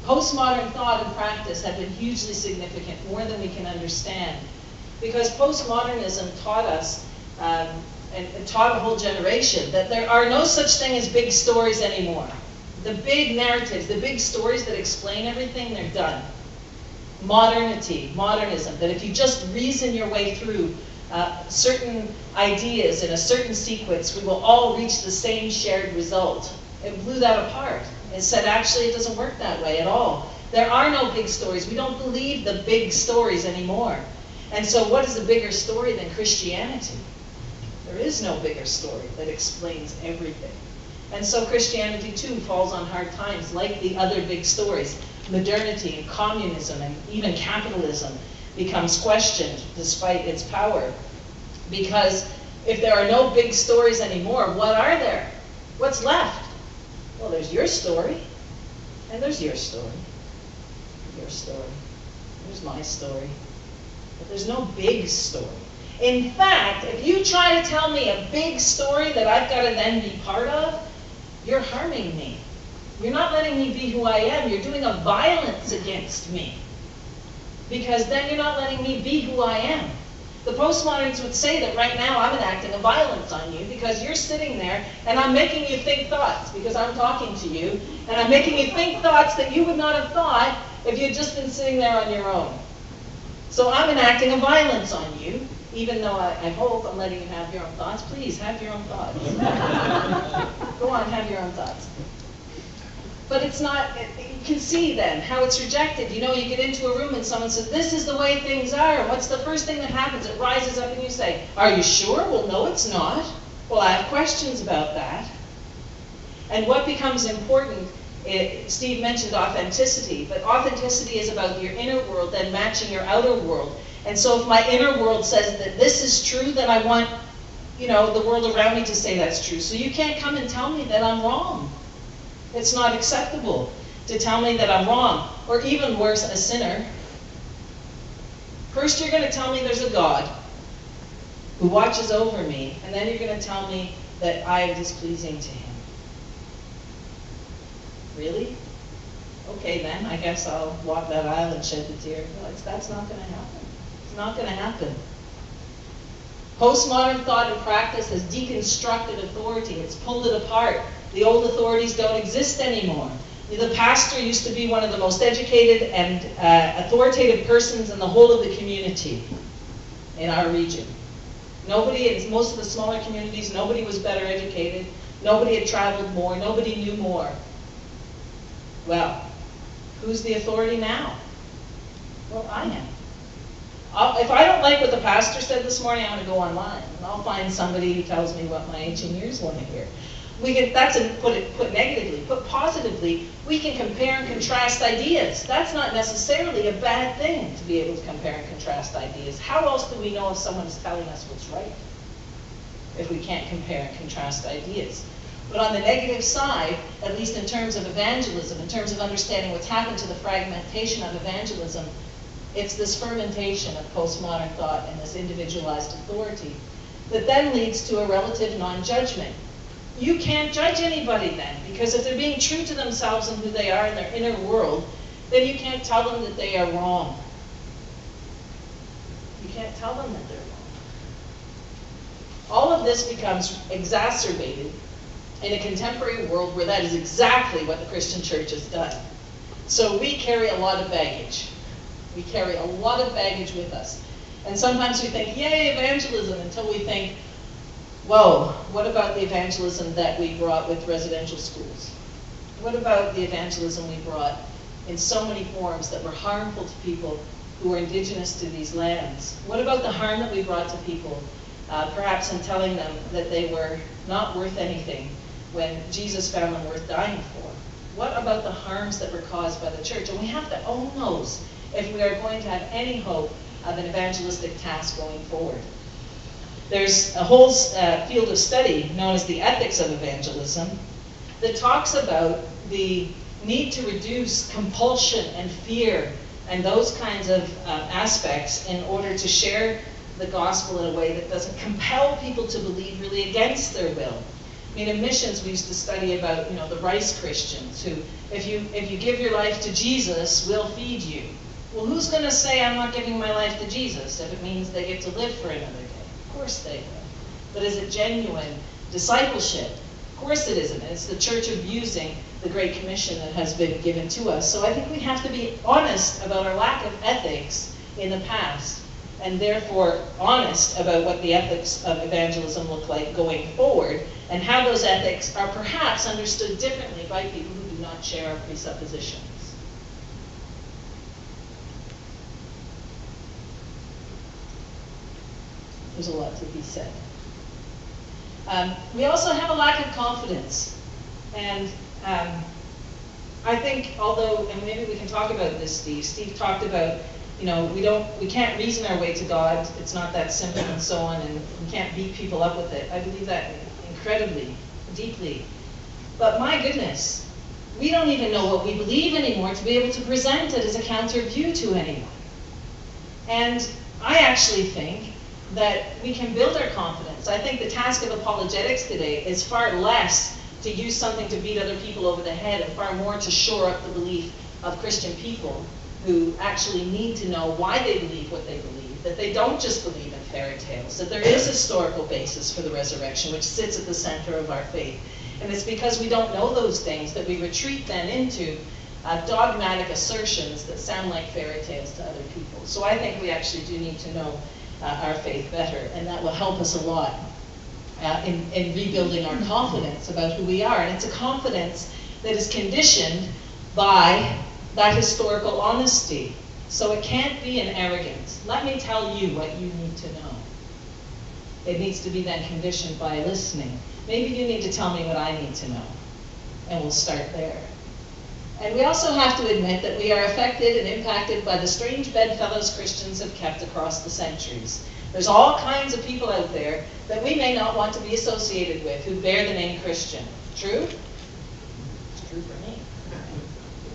Postmodern thought and practice have been hugely significant, more than we can understand, because postmodernism taught us, and taught a whole generation, that there are no such thing as big stories anymore. The big narratives, the big stories that explain everything, they're done. Modernism, that if you just reason your way through certain ideas in a certain sequence, we will all reach the same shared result. It blew that apart. It said, actually, it doesn't work that way at all. There are no big stories. We don't believe the big stories anymore. And so what is a bigger story than Christianity? There is no bigger story that explains everything. And so Christianity, too, falls on hard times, like the other big stories. Modernity and communism and even capitalism becomes questioned despite its power. Because if there are no big stories anymore, what are there? What's left? Well, there's your story, and there's your story. Your story. There's my story. But there's no big story. In fact, if you try to tell me a big story that I've got to then be part of, you're harming me. You're not letting me be who I am. You're doing a violence against me. Because then you're not letting me be who I am. The postmoderns would say that right now I'm enacting a violence on you because you're sitting there and I'm making you think thoughts because I'm talking to you, and I'm making you think thoughts that you would not have thought if you'd just been sitting there on your own. So I'm enacting a violence on you, even though I hope I'm letting you have your own thoughts. Please, have your own thoughts. Go on, have your own thoughts. But it's not, you can see then how it's rejected. You get into a room and someone says, this is the way things are. What's the first thing that happens? It rises up and you say, are you sure? Well, no, it's not. Well, I have questions about that. And what becomes important, Steve mentioned authenticity, but authenticity is about your inner world then matching your outer world. And so if my inner world says that this is true, then I want you know, the world around me to say that's true. So you can't come and tell me that I'm wrong. It's not acceptable to tell me that I'm wrong, or even worse, a sinner. First, you're going to tell me there's a God who watches over me, and then you're going to tell me that I am displeasing to him. Really? Okay, then, I guess I'll walk that aisle and shed the tear. No, that's not going to happen. It's not going to happen. Postmodern thought and practice has deconstructed authority. It's pulled it apart. The old authorities don't exist anymore. The pastor used to be one of the most educated and authoritative persons in the whole of the community in our region. Nobody, in most of the smaller communities, nobody was better educated. Nobody had traveled more. Nobody knew more. Well, who's the authority now? Well, I am. If I don't like what the pastor said this morning, I'm going to go online and I'll find somebody who tells me what my ancient years want to hear. That's put negatively. Put positively, we can compare and contrast ideas. That's not necessarily a bad thing, to be able to compare and contrast ideas. How else do we know if someone is telling us what's right if we can't compare and contrast ideas? But on the negative side, at least in terms of evangelism, in terms of understanding what's happened to the fragmentation of evangelism, it's this fermentation of postmodern thought and this individualized authority that then leads to a relative non-judgment. You can't judge anybody then, because if they're being true to themselves and who they are in their inner world, then you can't tell them that they are wrong. You can't tell them that they're wrong. All of this becomes exacerbated in a contemporary world where that is exactly what the Christian church has done. So we carry a lot of baggage. We carry a lot of baggage with us. And sometimes we think, yay, evangelism, until we think, whoa, what about the evangelism that we brought with residential schools? What about the evangelism we brought in so many forms that were harmful to people who were indigenous to these lands? What about the harm that we brought to people, perhaps in telling them that they were not worth anything when Jesus found them worth dying for? What about the harms that were caused by the church? And we have to own those if we are going to have any hope of an evangelistic task going forward. There's a whole field of study known as the Ethics of Evangelism that talks about the need to reduce compulsion and fear and those kinds of aspects in order to share the gospel in a way that doesn't compel people to believe really against their will. I mean, in missions, we used to study about, you know, the rice Christians who, if you give your life to Jesus, we'll feed you. Well, who's going to say I'm not giving my life to Jesus if it means they get to live for another day? Of course they will. But is it genuine discipleship? Of course it isn't. It's the church abusing the Great Commission that has been given to us. So I think we have to be honest about our lack of ethics in the past, and therefore honest about what the ethics of evangelism look like going forward, and how those ethics are perhaps understood differently by people who do not share our presuppositions. There's a lot to be said. We also have a lack of confidence. And I think, although, and maybe we can talk about this, Steve talked about, you know, we can't reason our way to God. It's not that simple and so on, and we can't beat people up with it. I believe that incredibly, deeply. But my goodness, we don't even know what we believe anymore to be able to present it as a counter view to anyone. And I actually think that we can build our confidence. I think the task of apologetics today is far less to use something to beat other people over the head and far more to shore up the belief of Christian people who actually need to know why they believe what they believe, that they don't just believe in fairy tales, that there is a historical basis for the resurrection which sits at the center of our faith. And it's because we don't know those things that we retreat then into dogmatic assertions that sound like fairy tales to other people. So I think we actually do need to know our faith better, and that will help us a lot in rebuilding our confidence about who we are. And it's a confidence that is conditioned by that historical honesty. So it can't be an arrogance. Let me tell you what you need to know. It needs to be then conditioned by listening. Maybe you need to tell me what I need to know, and we'll start there. And we also have to admit that we are affected and impacted by the strange bedfellows Christians have kept across the centuries. There's all kinds of people out there that we may not want to be associated with who bear the name Christian. True? It's true for me.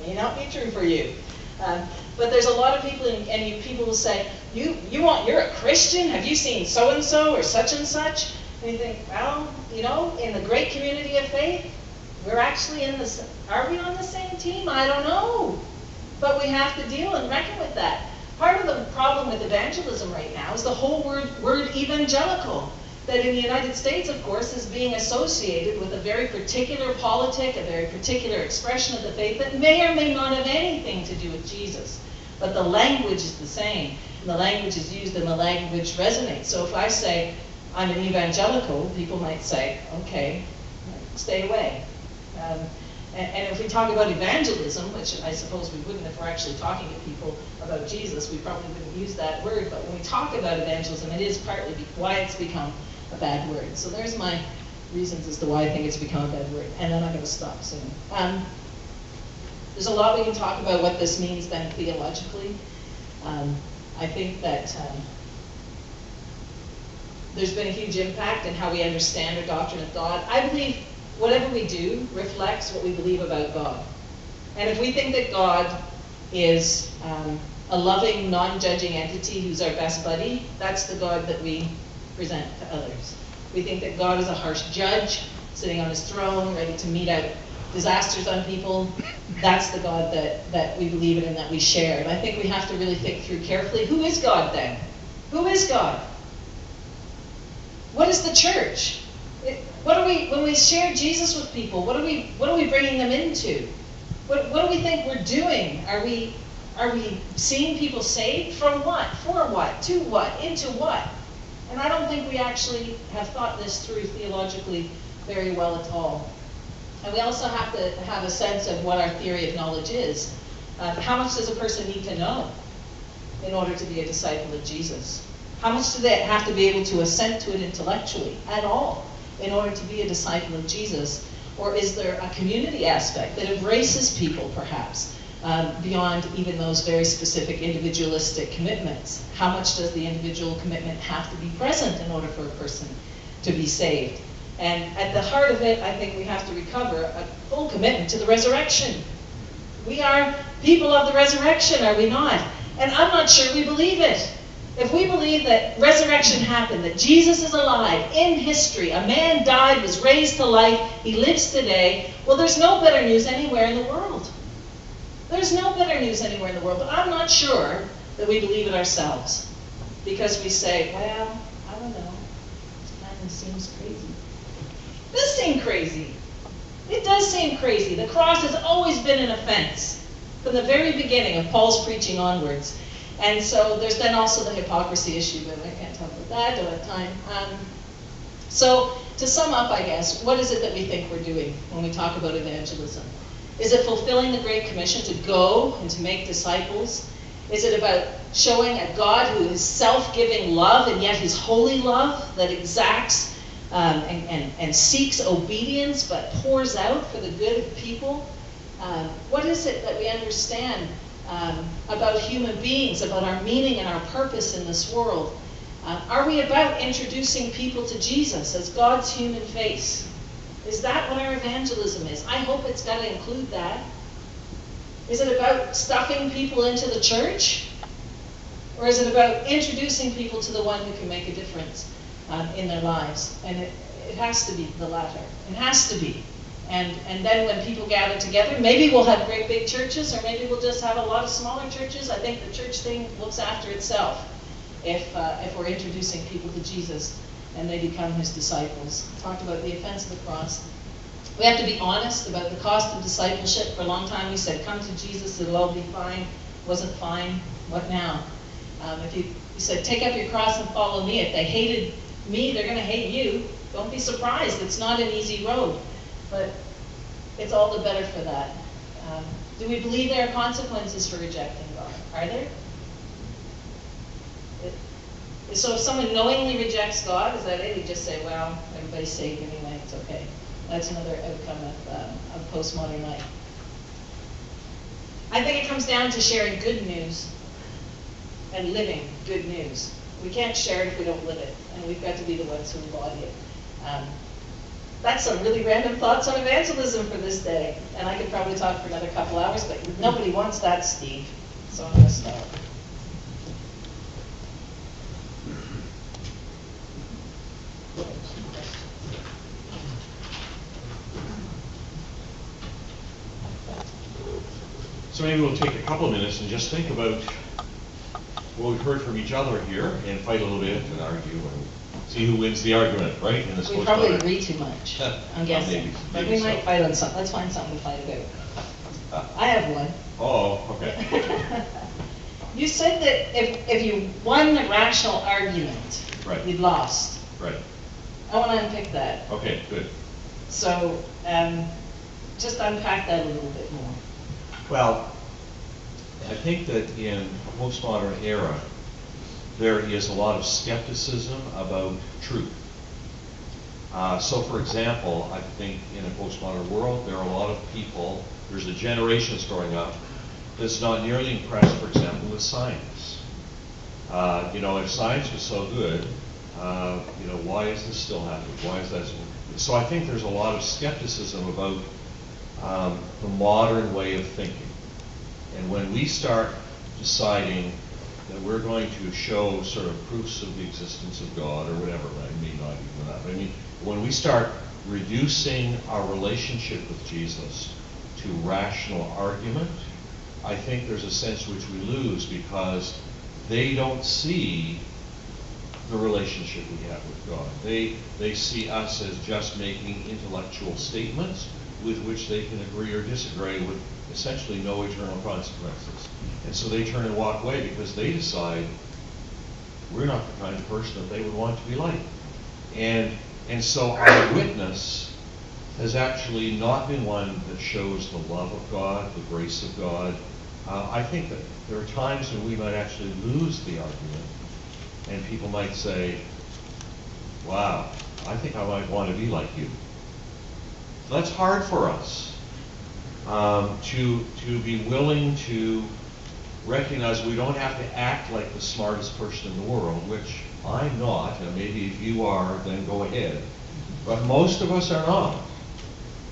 It may not be true for you. But there's a lot of people, and you people will say, you're a Christian? Have you seen so-and-so or such and such? And you think, well, you know, in the great community of faith, we're actually are we on the same team? I don't know. But we have to deal and reckon with that. Part of the problem with evangelism right now is the whole word evangelical, that in the United States, of course, is being associated with a very particular politic, a very particular expression of the faith that may or may not have anything to do with Jesus. But the language is the same, and the language is used, and the language resonates. So if I say, I'm an evangelical, people might say, okay, stay away. And if we talk about evangelism, which I suppose we wouldn't if we're actually talking to people about Jesus, we probably wouldn't use that word, but when we talk about evangelism, it is partly why it's become a bad word. So there's my reasons as to why I think it's become a bad word, and then I'm going to stop soon. There's a lot we can talk about what this means then theologically. I think that there's been a huge impact in how we understand our doctrine of God. I believe whatever we do reflects what we believe about God. And if we think that God is a loving, non-judging entity who's our best buddy, that's the God that we present to others. We think that God is a harsh judge, sitting on his throne, ready to mete out disasters on people. That's the God that we believe in and that we share. And I think we have to really think through carefully, who is God then? Who is God? What is the church? When we share Jesus with people, what are we bringing them into? What do we think we're doing? Are we seeing people saved? From what? For what? To what? Into what? And I don't think we actually have thought this through theologically very well at all. And we also have to have a sense of what our theory of knowledge is. How much does a person need to know in order to be a disciple of Jesus? How much do they have to be able to assent to it intellectually at all in order to be a disciple of Jesus? Or is there a community aspect that embraces people, perhaps, beyond even those very specific individualistic commitments? How much does the individual commitment have to be present in order for a person to be saved? And at the heart of it, I think we have to recover a full commitment to the resurrection. We are people of the resurrection, are we not? And I'm not sure we believe it. If we believe that resurrection happened, that Jesus is alive in history, a man died, was raised to life, he lives today, well, there's no better news anywhere in the world. There's no better news anywhere in the world, but I'm not sure that we believe it ourselves. Because we say, well, I don't know, this kind of seems crazy. It does seem crazy. It does seem crazy. The cross has always been an offense from the very beginning of Paul's preaching onwards. And so there's then also the hypocrisy issue, but I can't talk about that, don't have time. So to sum up, I guess, what is it that we think we're doing when we talk about evangelism? Is it fulfilling the Great Commission to go and to make disciples? Is it about showing a God who is self-giving love and yet his holy love that exacts and seeks obedience but pours out for the good of people? What is it that we understand about human beings, about our meaning and our purpose in this world? Are we about introducing people to Jesus as God's human face? Is that what our evangelism is? I hope it's got to include that. Is it about stuffing people into the church? Or is it about introducing people to the one who can make a difference in their lives? And it has to be the latter. It has to be. And then when people gather together, maybe we'll have great big churches, or maybe we'll just have a lot of smaller churches. I think the church thing looks after itself if we're introducing people to Jesus and they become his disciples. I talked about the offense of the cross. We have to be honest about the cost of discipleship. For a long time we said, come to Jesus, it'll all be fine. Wasn't fine. What now? If you said, take up your cross and follow me. If they hated me, they're going to hate you. Don't be surprised. It's not an easy road. But it's all the better for that. Do we believe there are consequences for rejecting God? Are there? So if someone knowingly rejects God, is that it? We just say, well, everybody's saved anyway, it's okay. That's another outcome of postmodern life. I think it comes down to sharing good news and living good news. We can't share it if we don't live it, and we've got to be the ones who embody it. That's some really random thoughts on evangelism for this day, and I could probably talk for another couple hours, but nobody wants that, Steve, so I'm going to stop. So maybe we'll take a couple of minutes and just think about what we've heard from each other here and fight a little bit and argue and see who wins the argument, right? In this We probably agree too much, I'm guessing. But we might fight on something. Let's find something to fight about. I have one. Oh, okay. You said that if you won the rational argument, Right. you'd lost. Right. I want to unpick that. Okay, good. So just unpack that a little bit more. Well, I think that in a postmodern era, there is a lot of skepticism about truth. So for example, I think in a postmodern world, there are a lot of people, there's a generation that's growing up that's not nearly impressed, for example, with science. If science was so good, why is this still happening? Why is that? So I think there's a lot of skepticism about the modern way of thinking. And when we start deciding that we're going to show sort of proofs of the existence of God or whatever, I mean, not even that, but I mean, when we start reducing our relationship with Jesus to rational argument, I think there's a sense which we lose because they don't see the relationship we have with God. They see us as just making intellectual statements with which they can agree or disagree with essentially no eternal consequences. And so they turn and walk away because they decide we're not the kind of person that they would want to be like. And so our witness has actually not been one that shows the love of God, the grace of God. I think that there are times when we might actually lose the argument and people might say, wow, I think I might want to be like you. So that's hard for us. To be willing to recognize we don't have to act like the smartest person in the world, which I'm not, and maybe if you are, then go ahead. But most of us are not.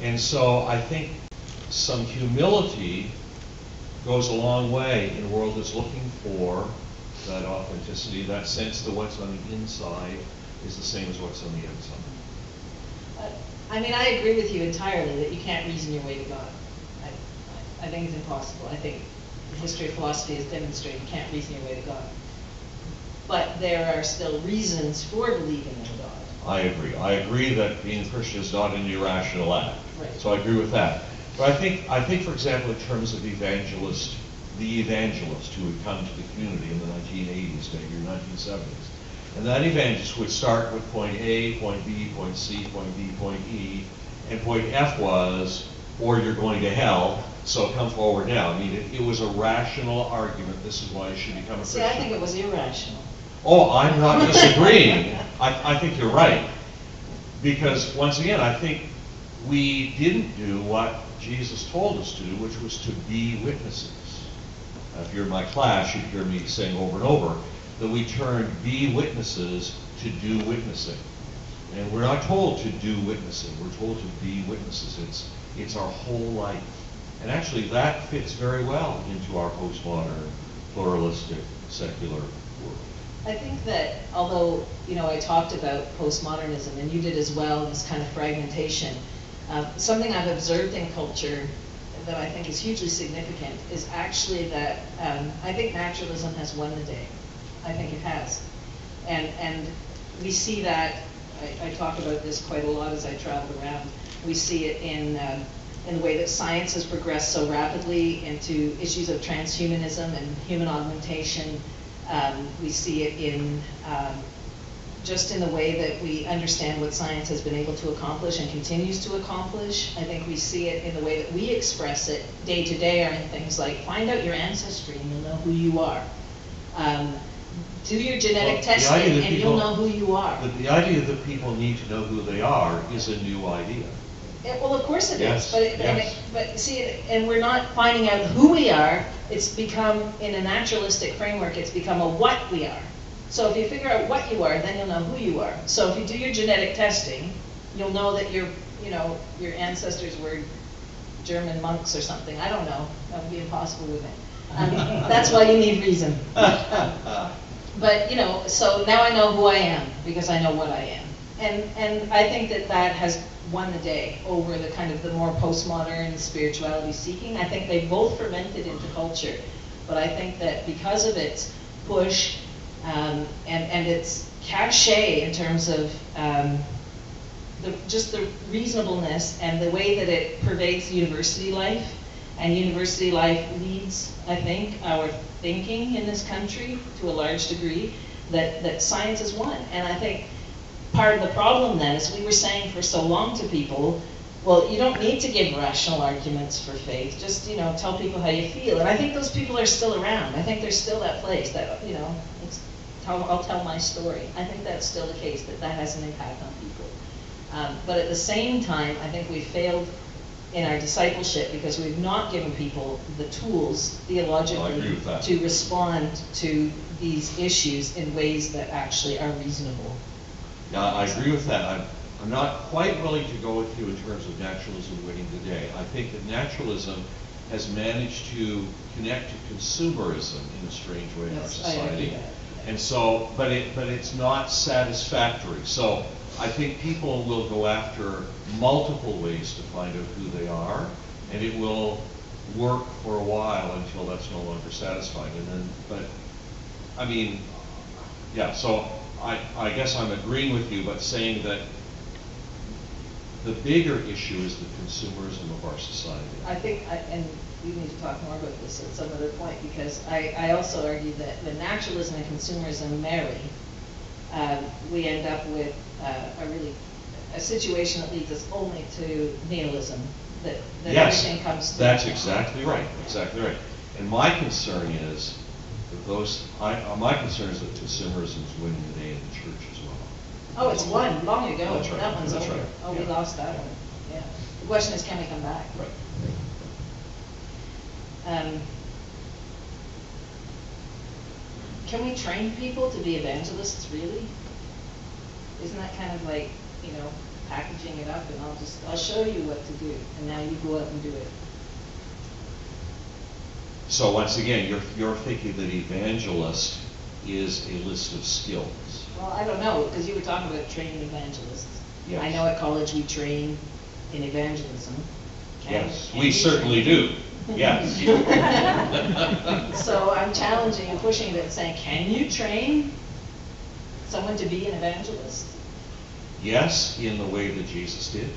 And so I think some humility goes a long way in a world that's looking for that authenticity, that sense that what's on the inside is the same as what's on the outside. I mean, I agree with you entirely that you can't reason your way to God. I think it's impossible. I think the history of philosophy has demonstrated you can't reason your way to God. But there are still reasons for believing in God. I agree. I agree that being a Christian is not an irrational act. Right. So I agree with that. But I think, for example, in terms of the evangelist who would come to the community in the 1980s, maybe, or 1970s, and that evangelist would start with point A, point B, point C, point D, point E, and point F was, or you're going to hell, so come forward now. I mean, it was a rational argument. This is why you should become a Christian. See, I think it was irrational. Oh, I'm not disagreeing. I think you're right. Because, once again, I think we didn't do what Jesus told us to do, which was to be witnesses. If you're in my class, you'd hear me saying over and over that we turned be witnesses to do witnessing. And we're not told to do witnessing. We're told to be witnesses. It's our whole life. And actually, that fits very well into our postmodern, pluralistic, secular world. I think that although, I talked about postmodernism, and you did as well, this kind of fragmentation, something I've observed in culture that I think is hugely significant is actually that I think naturalism has won the day. I think it has. And we see that, I talk about this quite a lot as I travel around, we see it in the way that science has progressed so rapidly into issues of transhumanism and human augmentation. We see it in just in the way that we understand what science has been able to accomplish and continues to accomplish. I think we see it in the way that we express it day to day, are in things like find out your ancestry and you'll know who you are. Do your genetic testing and you'll know who you are. The idea that people need to know who they are is a new idea. Well, of course it Yes, is, yes. but see, and we're not finding out who we are. It's become, in a naturalistic framework, it's become a what we are. So if you figure out what you are, then you'll know who you are. So if you do your genetic testing, you'll know that your ancestors were German monks or something. I don't know. That would be impossible with me. That's why you need reason. But, so now I know who I am because I know what I am. And I think that has won the day over the kind of the more postmodern spirituality seeking. I think they both fermented into culture. But I think that because of its push and its cachet in terms of just the reasonableness and the way that it pervades university life, and university life leads, I think, our thinking in this country to a large degree, that science has won. And I think part of the problem then is we were saying for so long to people, well, you don't need to give rational arguments for faith, just, tell people how you feel. And I think those people are still around. I think there's still that place that, I'll tell my story. I think that's still the case, that has an impact on people. But at the same time, I think we've failed in our discipleship because we've not given people the tools theologically to respond to these issues in ways that actually are reasonable. Yeah, I agree with that. I'm not quite willing to go with you in terms of naturalism winning the day. I think that naturalism has managed to connect to consumerism in a strange way in our society. And so, but it's not satisfactory. So I think people will go after multiple ways to find out who they are, and it will work for a while until that's no longer satisfying. And then, but I mean, yeah. So I guess I'm agreeing with you, but saying that the bigger issue is the consumerism of our society. I think, and we need to talk more about this at some other point, because I also argue that when naturalism and consumerism marry, we end up with a situation that leads us only to nihilism, that yes, everything comes to that's exactly right, exactly right. And my concern is that my concern is that consumerism is winning the day in the church as well. Oh, it's won long ago. That's right. That one's That's over. right. Oh, we Yeah. lost that one. Yeah. The question is, can we come back? Right. Can we train people to be evangelists, really? Isn't that kind of like, packaging it up and I'll show you what to do, and now you go out and do it? So once again, you're thinking that evangelist is a list of skills. Well, I don't know, because you were talking about training evangelists. Yes. I know at college we train in evangelism. Yes, we certainly do. Yes. So I'm challenging and pushing it and saying, can you train someone to be an evangelist? Yes, in the way that Jesus did.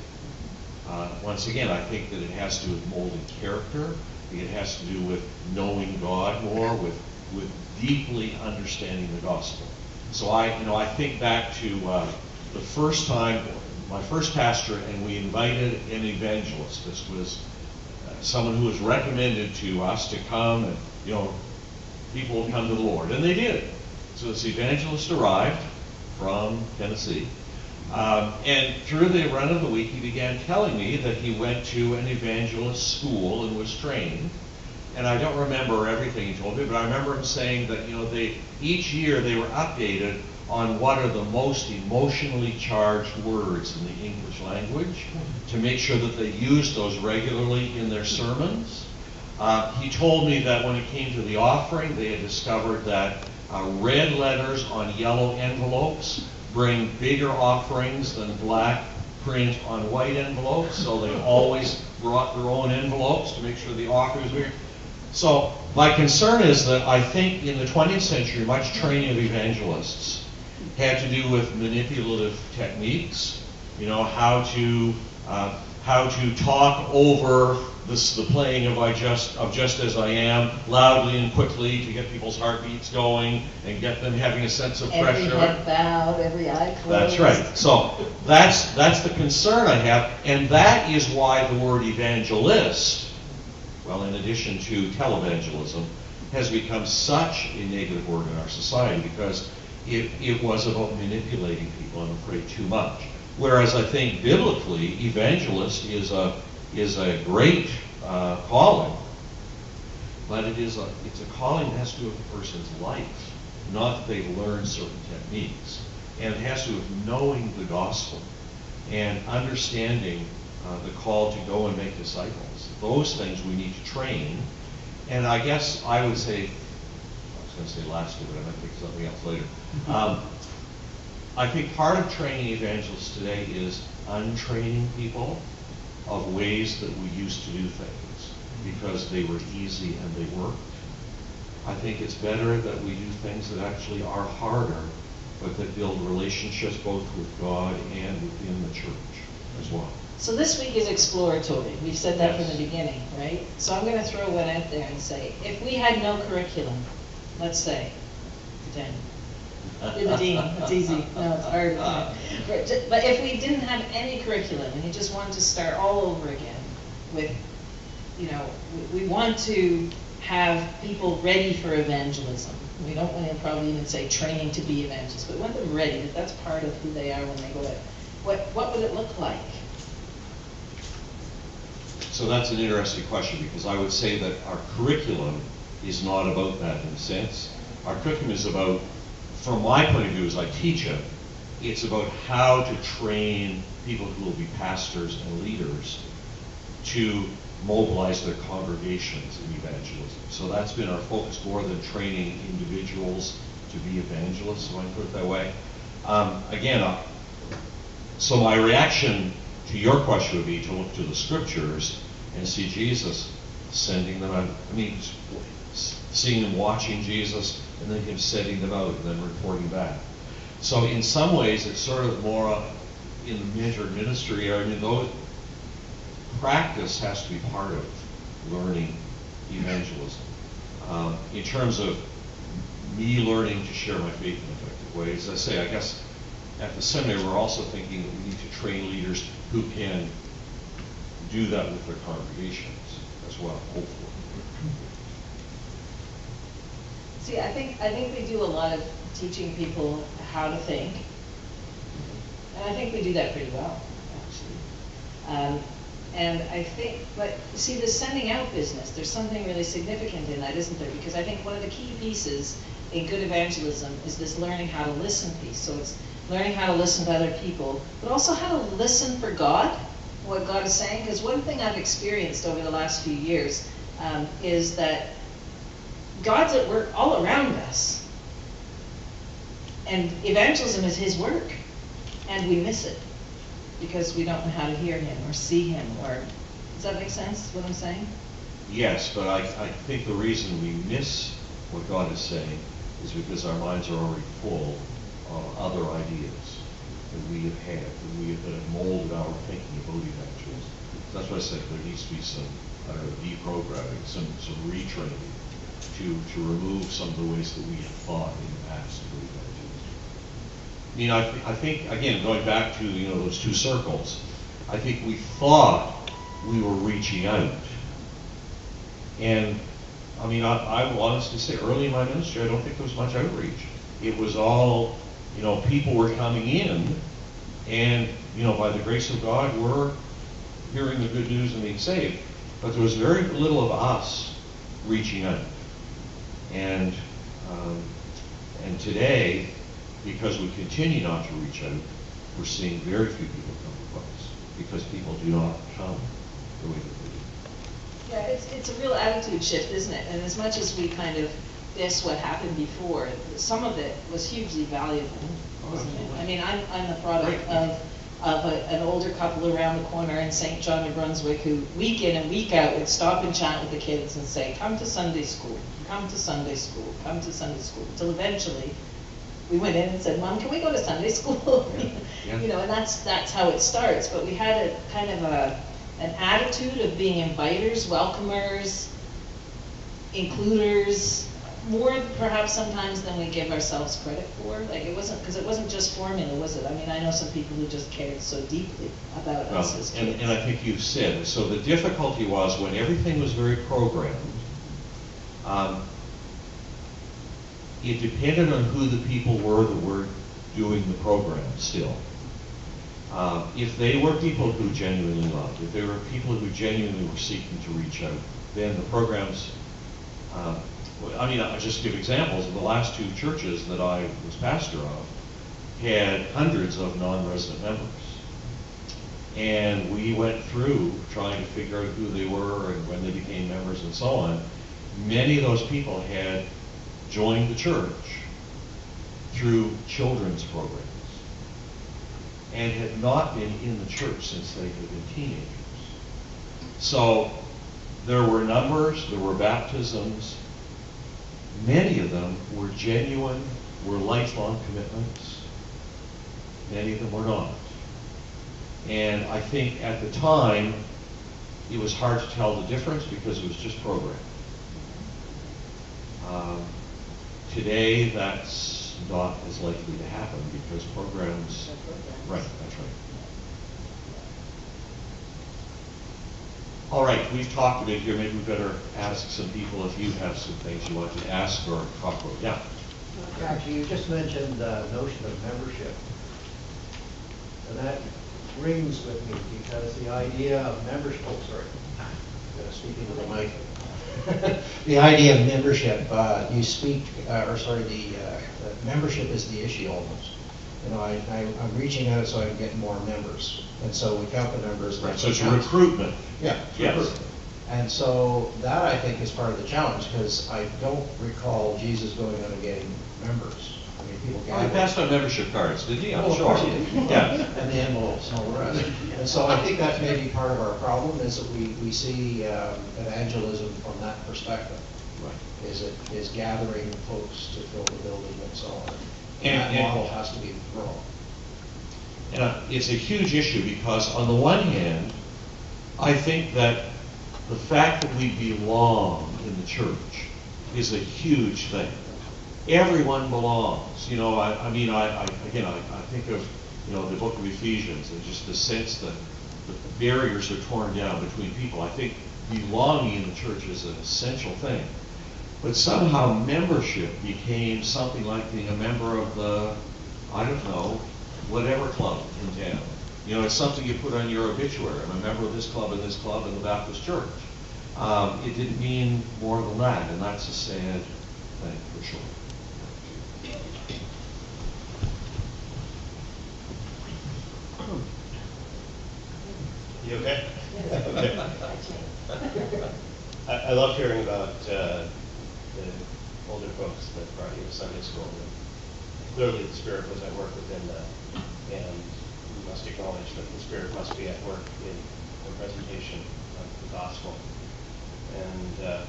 Once again, I think that it has to do with molding character. It has to do with knowing God more, with deeply understanding the gospel. So I think back to the first time, my first pastor, and we invited an evangelist. This was someone who was recommended to us to come, and people will come to the Lord, and they did. So this evangelist arrived from Tennessee, and through the run of the week, he began telling me that he went to an evangelist school and was trained. And I don't remember everything he told me, but I remember him saying that each year they were updated on what are the most emotionally charged words in the English language to make sure that they used those regularly in their sermons. He told me that when it came to the offering, they had discovered that red letters on yellow envelopes bring bigger offerings than black print on white envelopes, so they always brought their own envelopes to make sure the offering was bigger. So my concern is that I think in the 20th century, much training of evangelists had to do with manipulative techniques, how to talk over the playing of Just As I Am loudly and quickly to get people's heartbeats going and get them having a sense of pressure. Every head bowed, every eye closed. That's right. So that's the concern I have, and that is why the word evangelist, well, in addition to televangelism, has become such a negative word in our society, because it was about manipulating people, I'm afraid, too much. Whereas I think biblically, evangelist is a great calling, but it's a calling that has to do with a person's life. not that they've learned certain techniques. And it has to do with knowing the gospel and understanding the call to go and make disciples. Those things we need to train. And I guess I would say, I was going to say lastly, but I might think something else later. I think part of training evangelists today is untraining people of ways that we used to do things because they were easy and they worked. I think it's better that we do things that actually are harder, but that build relationships both with God and within the church as well. So this week is exploratory. We've said that Yes. from the beginning, right? So I'm going to throw one out there and say, if we had no curriculum, let's say, pretend, you're the dean, it's easy, no, it's hard. But if we didn't have any curriculum and you just wanted to start all over again with, you know, we want to have people ready for evangelism. We don't want to probably even say training to be evangelists, but we want them ready, that that's part of who they are when they go out. What would it look like? So that's an interesting question, because I would say that our curriculum is not about that in a sense. Our curriculum is about, from my point of view as I teach it, it's about how to train people who will be pastors and leaders to mobilize their congregations in evangelism. So that's been our focus more than training individuals to be evangelists, if I can put it that way. So my reaction to your question would be to look to the scriptures and see Jesus sending them out. I mean, seeing them watching Jesus and then him sending them out and then reporting back. So in some ways, it's sort of more in the mentor ministry area. I mean, those practice has to be part of learning evangelism. In terms of me learning to share my faith in effective ways, I say, I guess at the seminary we're also thinking that we need to train leaders who can do that with their congregations as well, hopefully. See, I think we do a lot of teaching people how to think, and I think we do that pretty well, actually. And I think, but see, the sending out business, there's something really significant in that, isn't there? Because I think one of the key pieces in good evangelism is this learning how to listen piece. So it's learning how to listen to other people, but also how to listen for God, what God is saying. Because one thing I've experienced over the last few years is that God's at work all around us. And evangelism is his work. And we miss it because we don't know how to hear him or see him. Or does that make sense, what I'm saying? Yes, but I think the reason we miss what God is saying is because our minds are already full of other ideas that we have had, that have molded our thinking about evangelism. So that's why I said there needs to be some, I don't know, deprogramming, some retraining to remove some of the ways that we have thought in the past about evangelism. I mean, I think, again, going back to, you know, those two circles, I think we thought we were reaching out. And, I mean, I will honestly say, early in my ministry, I don't think there was much outreach. It was all, you know, people were coming in, and, you know, by the grace of God, we're hearing the good news and being saved. But there was very little of us reaching out. And today, because we continue not to reach out, we're seeing very few people come to Christ, because people do not come the way that they do. Yeah, it's a real attitude shift, isn't it? And as much as we kind of diss what happened before, some of it was hugely valuable, wasn't it? I mean, I'm the product of an older couple around the corner in St. John, New Brunswick, who week in and week out would stop and chat with the kids and say, come to Sunday school, come to Sunday school, come to Sunday school, until eventually we went in and said, Mom, can we go to Sunday school? Yeah. You know, and that's how it starts. But we had a kind of an attitude of being inviters, welcomers, includers, more perhaps sometimes than we give ourselves credit for. Like it wasn't just formula, was it? I mean, I know some people who just cared so deeply about us as kids. And I think you've said, so the difficulty was when everything was very programmed, it depended on who the people were that were doing the program still. If they were people who genuinely loved, if they were people who genuinely were seeking to reach out, then the programs I mean, I'll just give examples. The last two churches that I was pastor of had hundreds of non-resident members. And we went through trying to figure out who they were and when they became members and so on. Many of those people had joined the church through children's programs and had not been in the church since they had been teenagers. So there were numbers, there were baptisms. Many of them were genuine, were lifelong commitments. Many of them were not. And I think at the time, it was hard to tell the difference because it was just programming. Today, that's not as likely to happen because programs, right, that's right. All right, we've talked a bit here. Maybe we better ask some people if you have some things you want to ask or talk about. Yeah. Actually, you just mentioned the notion of membership. And that rings with me because the idea of membership, oh, sorry, I'm going to speak into the mic. The idea of membership, you speak, the membership is the issue almost. You know, I'm reaching out so I can get more members. And so we count the members. Right, so it's recruitment. Yeah, yes. Recruitment. And so that I think is part of the challenge because I don't recall Jesus going out and getting members. I mean, people He passed on membership cards, did he? I'm well, sure. Of course he did. Yeah. And the envelopes and all the rest. And so I think that may be part of our problem is that we see evangelism from that perspective. Right. Is gathering folks to fill the building and so on. And that model has to be grown. And it's a huge issue because on the one hand, I think that the fact that we belong in the church is a huge thing. Everyone belongs. You know, I think of, you know, the book of Ephesians and just the sense that the barriers are torn down between people. I think belonging in the church is an essential thing. But somehow membership became something like being a member of the, I don't know, whatever club in town. You know, it's something you put on your obituary. I'm a member of this club and the Baptist church. It didn't mean more than that, and that's a sad thing for sure. You okay? Okay. I love hearing about the older folks that brought you to Sunday school. Clearly the Spirit was at work within them, and we must acknowledge that the Spirit must be at work in the presentation of the gospel. And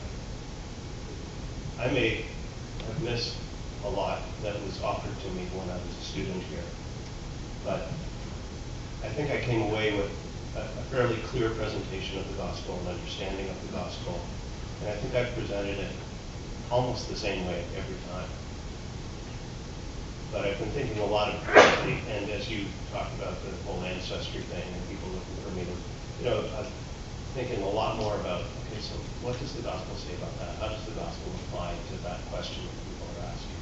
I may have missed a lot that was offered to me when I was a student here, but I think I came away with a fairly clear presentation of the gospel and understanding of the gospel, and I think I've presented it almost the same way every time. But I've been thinking a lot of, and as you talked about the whole ancestry thing and people looking for me to, you know, I'm thinking a lot more about, okay, so what does the gospel say about that? How does the gospel apply to that question that people are asking?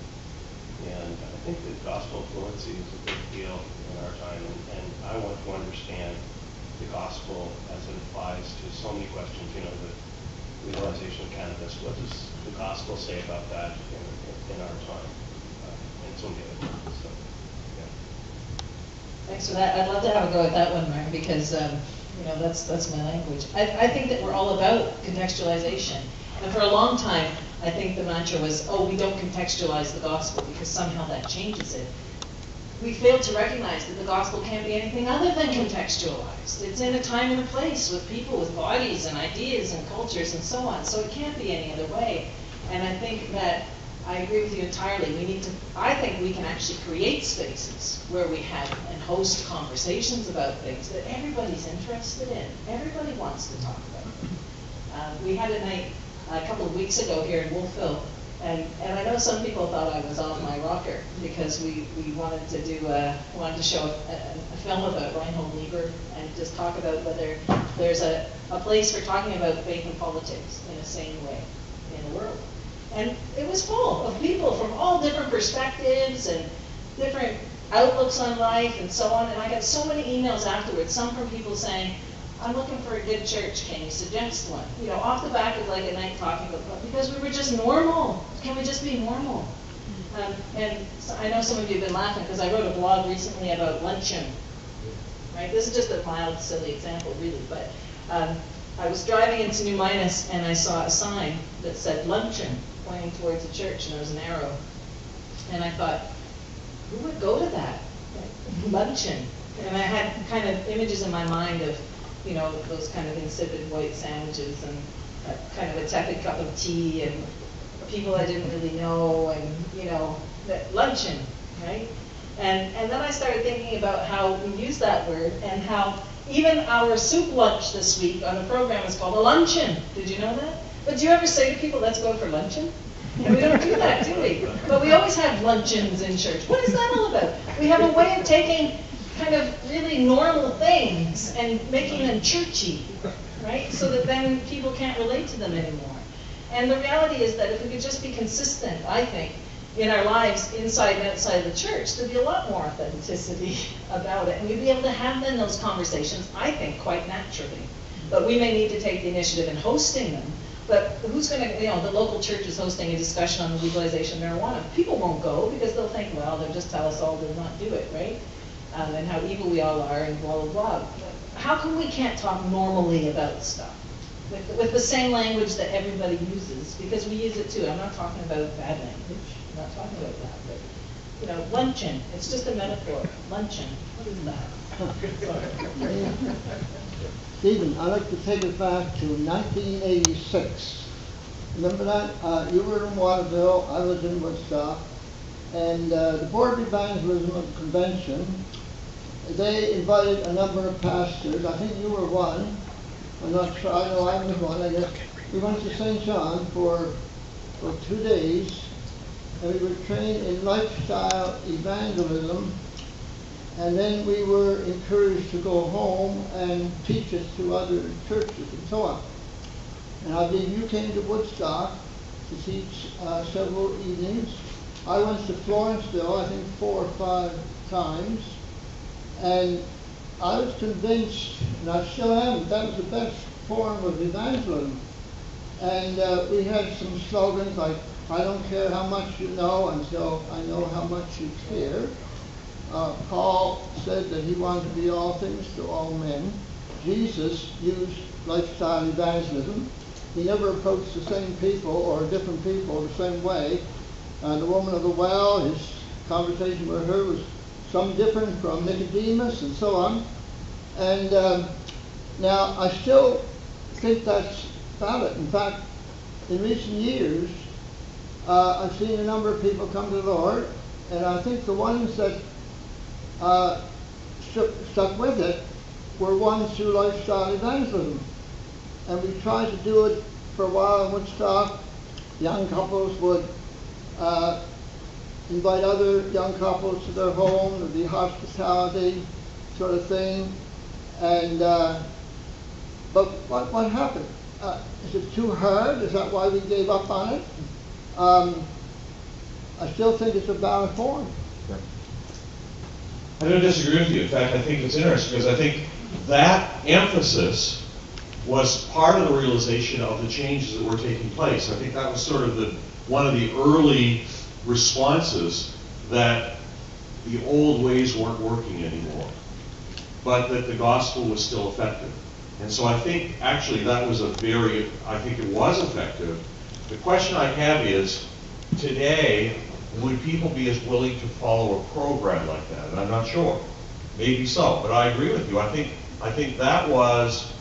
And I think that gospel fluency is a big deal in our time, and I want to understand the gospel as it applies to so many questions, you know, the legalization of cannabis. What does the gospel say about that in our time? And so many other things. So, yeah. Thanks for that. I'd love to have a go at that one, Mark, because you know, that's my language. I think that we're all about contextualization. And for a long time, I think the mantra was, oh, we don't contextualize the gospel because somehow that changes it. We failed to recognize that the gospel can't be anything other than contextualized. It's in a time and a place with people with bodies and ideas and cultures and so on. So it can't be any other way. And I think that I agree with you entirely. I think we can actually create spaces where we have and host conversations about things that everybody's interested in. Everybody wants to talk about them. We had a night a couple of weeks ago here in Wolfville, and I know some people thought I was off my rocker because we wanted to show a film about Reinhold Niebuhr and just talk about whether there's a place for talking about faith and politics in a sane way in the world. And it was full of people from all different perspectives and different outlooks on life and so on. And I got so many emails afterwards, some from people saying, I'm looking for a good church, can you suggest one? You know, off the back of like a night talking about, because we were just normal. Can we just be normal? And so I know some of you have been laughing because I wrote a blog recently about luncheon, right? This is just a mild, silly example, really, but I was driving into New Minas and I saw a sign that said luncheon pointing towards the church, and there was an arrow. And I thought, who would go to that? Luncheon. And I had kind of images in my mind of, you know, those kind of insipid white sandwiches and kind of a tepid cup of tea and people I didn't really know, and, you know, that luncheon, right? And then I started thinking about how we use that word, and how even our soup lunch this week on the program is called a luncheon. Did you know that? But do you ever say to people, let's go for luncheon? And we don't do that, do we? But we always have luncheons in church. What is that all about? We have a way of taking kind of really normal things and making them churchy, right? So that then people can't relate to them anymore. And the reality is that if we could just be consistent, I think, in our lives inside and outside the church, there'd be a lot more authenticity about it. And we'd be able to have then those conversations, I think, quite naturally. But we may need to take the initiative in hosting them. But who's going to, you know, the local church is hosting a discussion on the legalization of marijuana. People won't go because they'll think, well, they'll just tell us all to not do it, right? And how evil we all are and blah, blah, blah. How come we can't talk normally about stuff? With the same language that everybody uses, because we use it too. I'm not talking about bad language. I'm not talking about that. But, you know, luncheon, it's just a metaphor. Luncheon, what is that? Stephen, I'd like to take it back to 1986. Remember that? You were in Waterville, I was in Woodstock, and the Board of Evangelism of the convention, they invited a number of pastors. I think you were one. I'm not sure. I know I was one. I guess we went to St. John for 2 days, and we were trained in lifestyle evangelism, and then we were encouraged to go home and teach it to other churches and so on. And I believe you came to Woodstock to teach several evenings. I went to Florenceville, I think 4 or 5 times, and I was convinced, and I still am, that was the best form of evangelism. And we had some slogans like, I don't care how much you know until I know how much you care. Paul said that he wanted to be all things to all men. Jesus used lifestyle evangelism. He never approached the same people or different people the same way. The woman of the well, his conversation with her was some different from Nicodemus and so on. And now I still think that's valid. In fact, in recent years, I've seen a number of people come to the Lord, and I think the ones that stuck with it were ones through lifestyle evangelism. And we tried to do it for a while in Woodstock. Young couples would invite other young couples to their home. There'd be hospitality sort of thing. And but what happened? Is it too hard? Is that why we gave up on it? I still think it's a valid form. I don't disagree with you. In fact, I think it's interesting because I think that emphasis was part of the realization of the changes that were taking place. I think that was sort of one of the early responses that the old ways weren't working anymore, but that the gospel was still effective. And so I think actually that was I think it was effective. The question I have is, today, would people be as willing to follow a program like that? And I'm not sure. Maybe so, but I agree with you. I think that was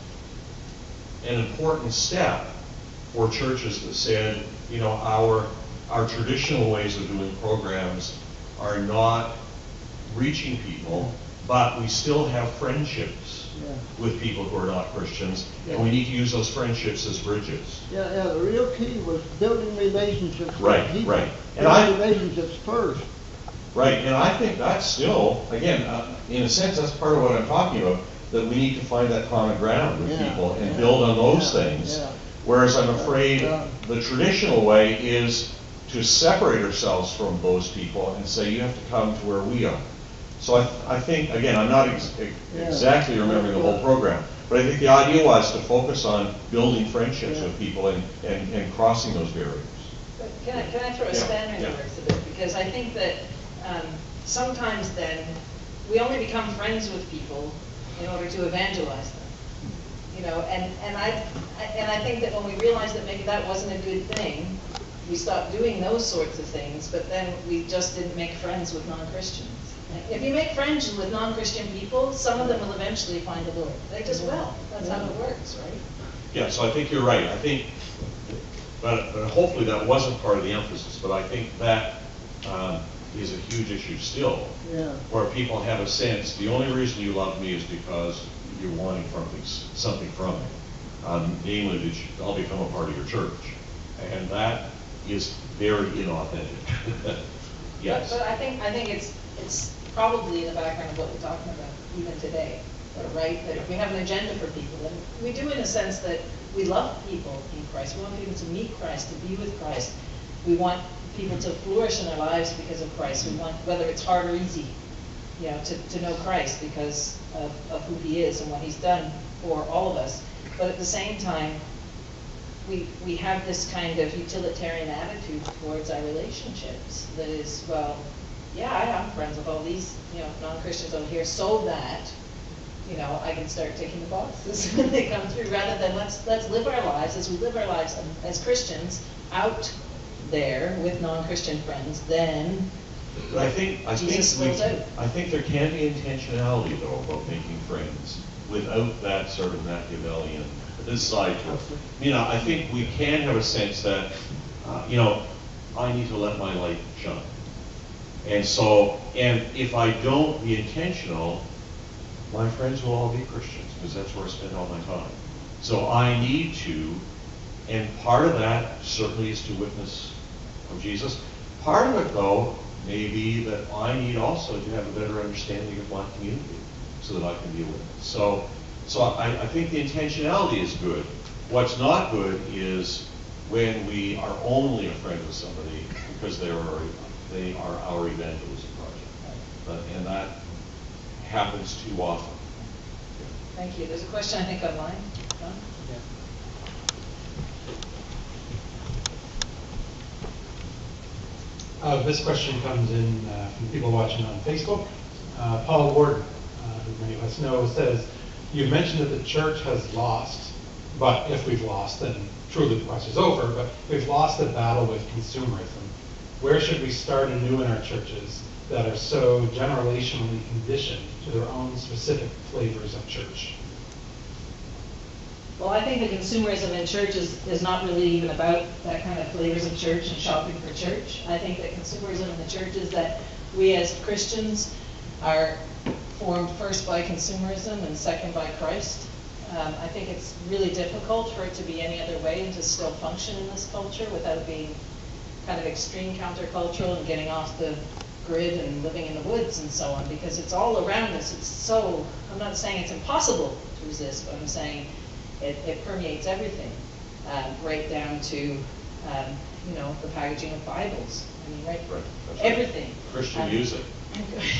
an important step for churches that said, you know, our traditional ways of doing programs are not reaching people, but we still have friendships with people who are not Christians, and we need to use those friendships as bridges. Yeah, the real key was building relationships Right, with people. right. And relationships first. Right, and I think that's still, again, in a sense, that's part of what I'm talking about, that we need to find that common ground with people and build on those things. Yeah. Whereas I'm afraid the traditional way is to separate ourselves from those people and say, you have to come to where we are. So I think, again, I'm not exactly remembering the whole program, But I think the idea was to focus on building friendships with people and crossing those barriers. But can I throw a spanner in the works a bit? Because I think that sometimes then we only become friends with people in order to evangelize them. You know, and I think that when we realized that maybe that wasn't a good thing, we stopped doing those sorts of things, but then we just didn't make friends with non-Christians. If you make friends with non-Christian people, some of them will eventually find the Lord. They just will. That's how it works, right? Yeah, so I think you're right. I think, but hopefully that wasn't part of the emphasis, but I think that is a huge issue still, where people have a sense, the only reason you love me is because you're wanting something from me, namely that I'll become a part of your church. And that is very inauthentic. Yes. But I think it's probably in the background of what we're talking about even today, right? That we have an agenda for people, and we do in a sense that we love people in Christ. We want people to meet Christ, to be with Christ. We want people to flourish in their lives because of Christ. We want, whether it's hard or easy, you know, to know Christ because of who He is and what He's done for all of us. But at the same time, we have this kind of utilitarian attitude towards our relationships that is, well, yeah, I am friends with all these, you know, non-Christians over here, so that, you know, I can start ticking the boxes when they come through, rather than let's live our lives as we live our lives as Christians out there with non-Christian friends. Then but I think there can be intentionality though about making friends without that sort of Machiavellian side to it. You know, I think we can have a sense that, you know, I need to let my light shine. And so, and if I don't be intentional, my friends will all be Christians because that's where I spend all my time. So I need to, and part of that certainly is to witness of Jesus. Part of it though may be that I need also to have a better understanding of my community so that I can be a witness. So I think the intentionality is good. What's not good is when we are only a friend with somebody because they are our evangelism project. And that happens too often. Thank you. There's a question I think online. John? This question comes in from people watching on Facebook. Paul Warden, who many of us know, says, you mentioned that the church has lost, but if we've lost, then truly the quest is over, but we've lost the battle with consumerism. Where should we start anew in our churches that are so generationally conditioned to their own specific flavors of church? Well, I think the consumerism in church is not really even about that kind of flavors of church and shopping for church. I think that consumerism in the church is that we as Christians are formed first by consumerism and second by Christ. I think it's really difficult for it to be any other way and to still function in this culture without being kind of extreme countercultural and getting off the grid and living in the woods and so on, because it's all around us. It's so, I'm not saying it's impossible to resist, but I'm saying it permeates everything, right down to, you know, the packaging of Bibles. I mean, right, everything. Christian music.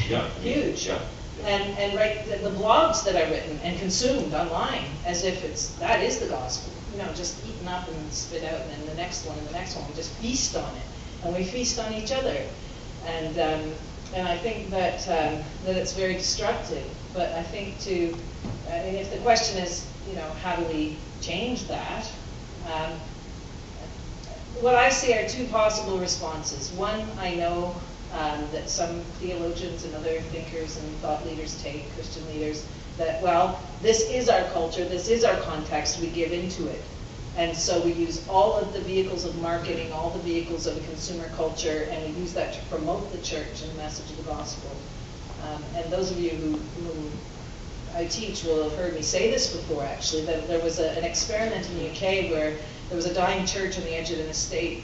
Yeah. Huge. Yeah. And right, the blogs that are written and consumed online as if that is the gospel. You know, just eaten up and spit out, and then the next one and the next one. We just feast on it, and we feast on each other. And I think that it's very destructive. But I think I mean, if the question is, you know, how do we change that? What I see are two possible responses. One, I know that some theologians and other thinkers and thought leaders take, Christian leaders, that, well, this is our culture, this is our context, we give into it. And so we use all of the vehicles of marketing, all the vehicles of a consumer culture, and we use that to promote the church and the message of the gospel. And those of you who I teach will have heard me say this before, actually, that there was an experiment in the UK where there was a dying church on the edge of an estate,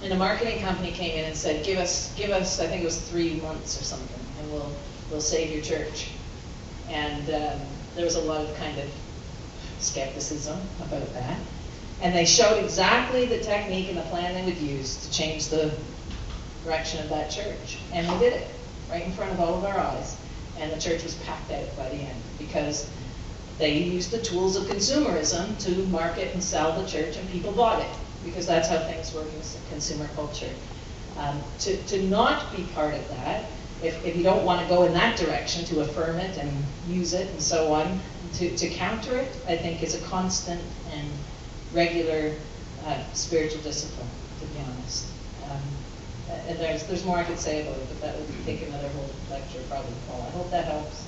and a marketing company came in and said, give us, I think it was 3 months or something, and we'll save your church. And there was a lot of kind of skepticism about that. And they showed exactly the technique and the plan they would use to change the direction of that church. And they did it right in front of all of our eyes. And the church was packed out by the end because they used the tools of consumerism to market and sell the church, and people bought it, because that's how things work in consumer culture. To not be part of that, if you don't want to go in that direction, to affirm it and use it and so on, to counter it, I think is a constant and regular spiritual discipline, to be honest. And there's more I could say about it, but that would take another whole lecture probably, Paul. I hope that helps.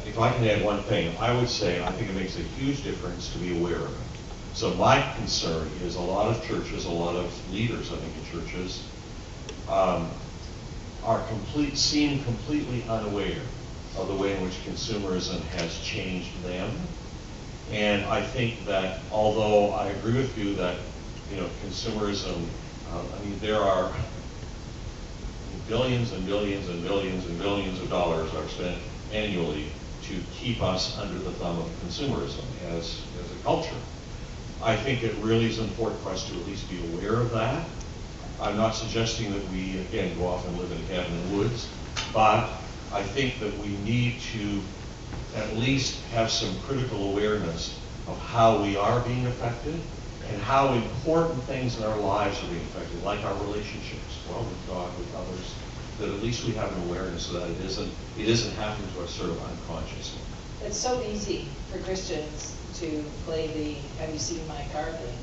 If I can add one thing, I would say I think it makes a huge difference to be aware of it. So my concern is a lot of churches, a lot of leaders, I think, in churches, seem completely unaware of the way in which consumerism has changed them. And I think that although I agree with you that, consumerism, there are billions and billions and billions and billions of dollars are spent annually to keep us under the thumb of consumerism as a culture. I think it really is important for us to at least be aware of that. I'm not suggesting that we, again, go off and live in a cabin in the woods, but I think that we need to at least have some critical awareness of how we are being affected and how important things in our lives are being affected, like our relationships, with God, with others, that at least we have an awareness so that it isn't happening to us sort of unconsciously. It's so easy for Christians to play the "have you seen my car" thing.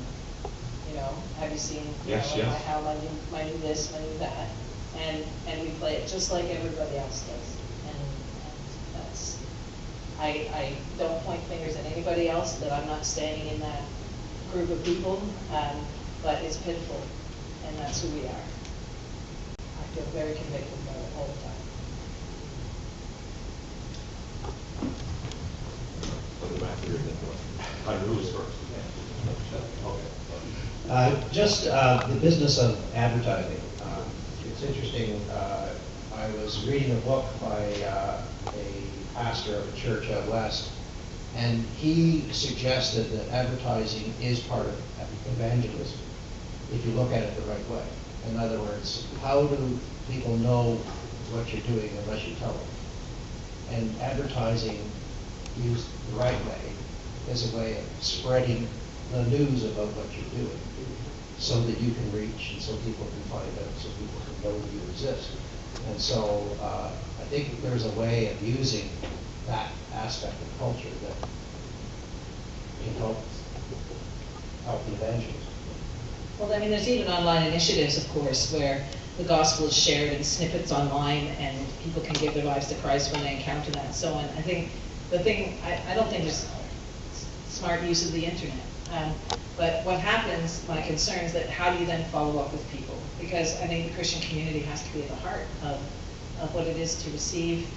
Have you seen how my new this, my new that, and we play it just like everybody else does. And that's, I don't point fingers at anybody else, that I'm not standing in that group of people, but it's pitiful, and that's who we are. I feel very convicted about it all the time. Just the business of advertising. It's interesting. I was reading a book by a pastor of a church out west, and he suggested that advertising is part of evangelism, if you look at it the right way. In other words, how do people know what you're doing unless you tell them? And advertising, used the right way, is a way of spreading the news about what you're doing, so that you can reach, and so people can find out, so people can know you exist. And so I think there's a way of using that aspect of culture that can help the evangelism. Well, there's even online initiatives, of course, where the gospel is shared in snippets online, and people can give their lives to Christ when they encounter that and so on. I think I don't think there's smart use of the internet. But what happens, my concern is that how do you then follow up with people? Because I think the Christian community has to be at the heart of what it is to receive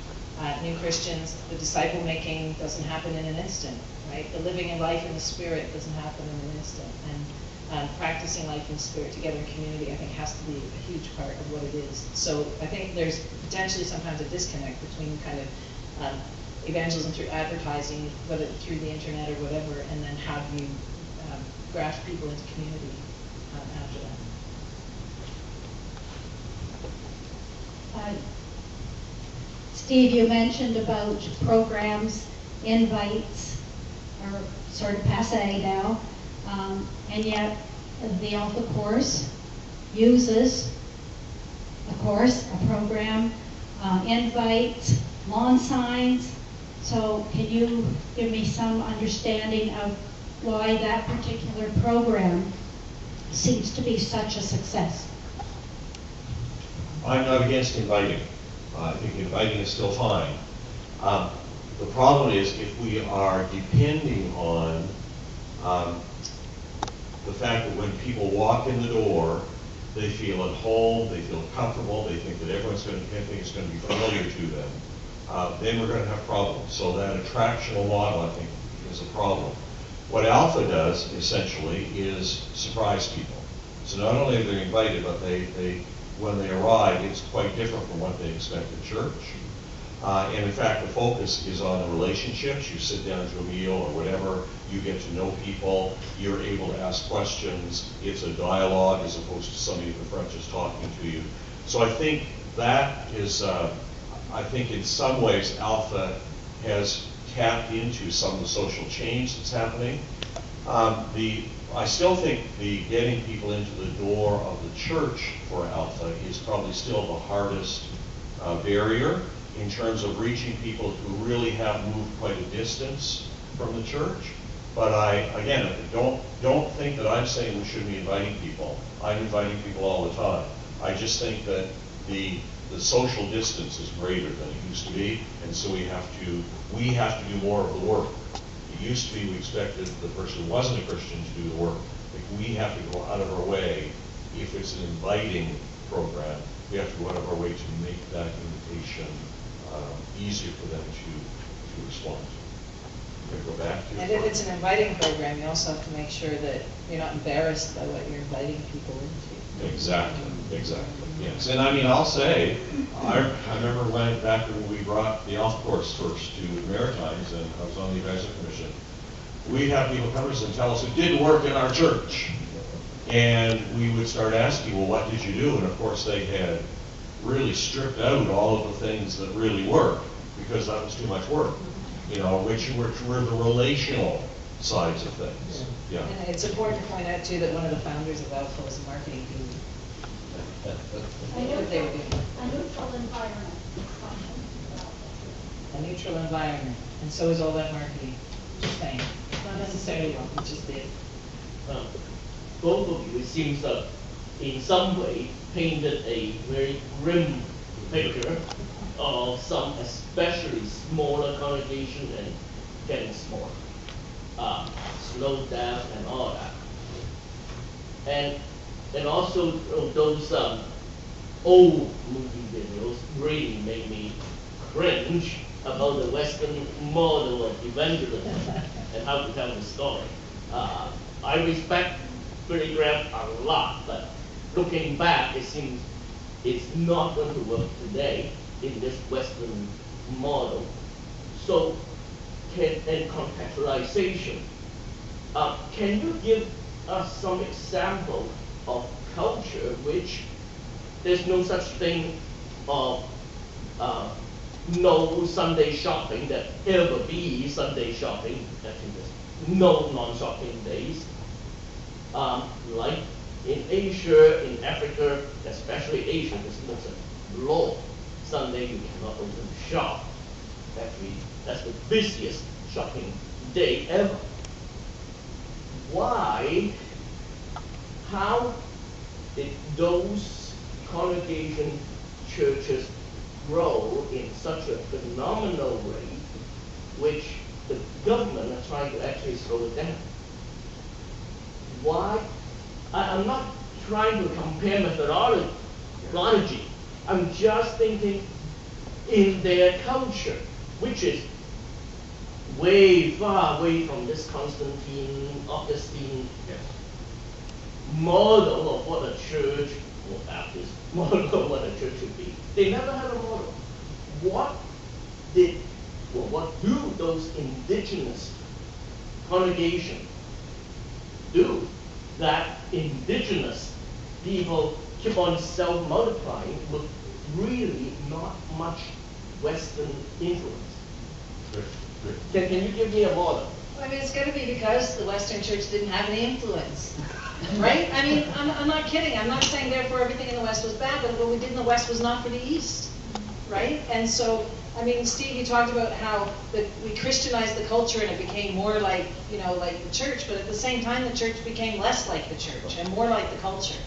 new Christians. The disciple making doesn't happen in an instant, right? The living in life in the Spirit doesn't happen in an instant. And practicing life in the Spirit together in community, I think, has to be a huge part of what it is. So I think there's potentially sometimes a disconnect between kind of evangelism through advertising, whether through the internet or whatever, and then how do you graft people into community after that. Steve, you mentioned about programs, invites are sort of passé now, and yet the Alpha course uses a course, a program, invites, lawn signs. So can you give me some understanding of why that particular program seems to be such a success? I'm not against inviting. I think inviting is still fine. The problem is if we are depending on the fact that when people walk in the door, they feel at home, they feel comfortable, they think that everything is going to be familiar to them, then we're going to have problems. So that attractional model, I think, is a problem. What Alpha does, essentially, is surprise people. So not only are they invited, but when they arrive, it's quite different from what they expect at church. And in fact, the focus is on the relationships. You sit down to a meal or whatever, you get to know people, you're able to ask questions. It's a dialogue as opposed to somebody at the front just talking to you. So I think that is, I think in some ways Alpha has tapped into some of the social change that's happening. I still think the getting people into the door of the church for Alpha is probably still the hardest barrier in terms of reaching people who really have moved quite a distance from the church. But again, don't think that I'm saying we shouldn't be inviting people. I'm inviting people all the time. I just think that the social distance is greater than it used to be, and so we have to do more of the work. It used to be we expected the person who wasn't a Christian to do the work. Like we have to go out of our way. If it's an inviting program, we have to go out of our way to make that invitation easier for them to respond. Go back to and if it's an inviting program, you also have to make sure that you're not embarrassed by what you're inviting people into. Exactly. Yes, and I mean, I'll say, I remember back when we brought the Alpha course first to Maritimes, and I was on the Advisory Commission, we'd have people come to us and tell us it didn't work in our church. And we would start asking, well, what did you do? And of course, they had really stripped out all of the things that really work, because that was too much work, which were the relational sides of things. Yeah. And it's important to point out, too, that one of the founders of Alpha was a marketing guru. A neutral environment. A neutral environment, and so is all that marketing. Just saying, not necessarily wrong, it's just it. Both of you, it seems that in some way painted a very grim picture of some especially smaller congregation and getting smaller, slow down and all that, and also those old movie videos really made me cringe about the Western model of evangelism and how to tell the story. I respect Billy Graham a lot, but looking back, it seems it's not going to work today in this Western model. So, and contextualization. Can you give us some example of culture which there's no such thing of no Sunday shopping that ever be Sunday shopping? I think there's no non-shopping days. Like in Asia, in Africa, especially Asia, there's no such law. Sunday you cannot open shop. That's the busiest shopping day ever. Why? How did those congregation churches grow in such a phenomenal rate, which the government are trying to actually slow it down? Why? I'm not trying to compare methodology. I'm just thinking in their culture, which is way far away from this Augustine model of what a church, or Baptist model of what a church should be. They never had a model. What do those indigenous congregations do that indigenous people keep on self-multiplying with really not much Western influence? Can you give me a model? I mean, it's going to be because the Western Church didn't have any influence, right? I mean, I'm not kidding. I'm not saying therefore everything in the West was bad, but what we did in the West was not for the East, right? And so, I mean, Steve, you talked about how we Christianized the culture and it became more like, like the church, but at the same time, the church became less like the church and more like the culture.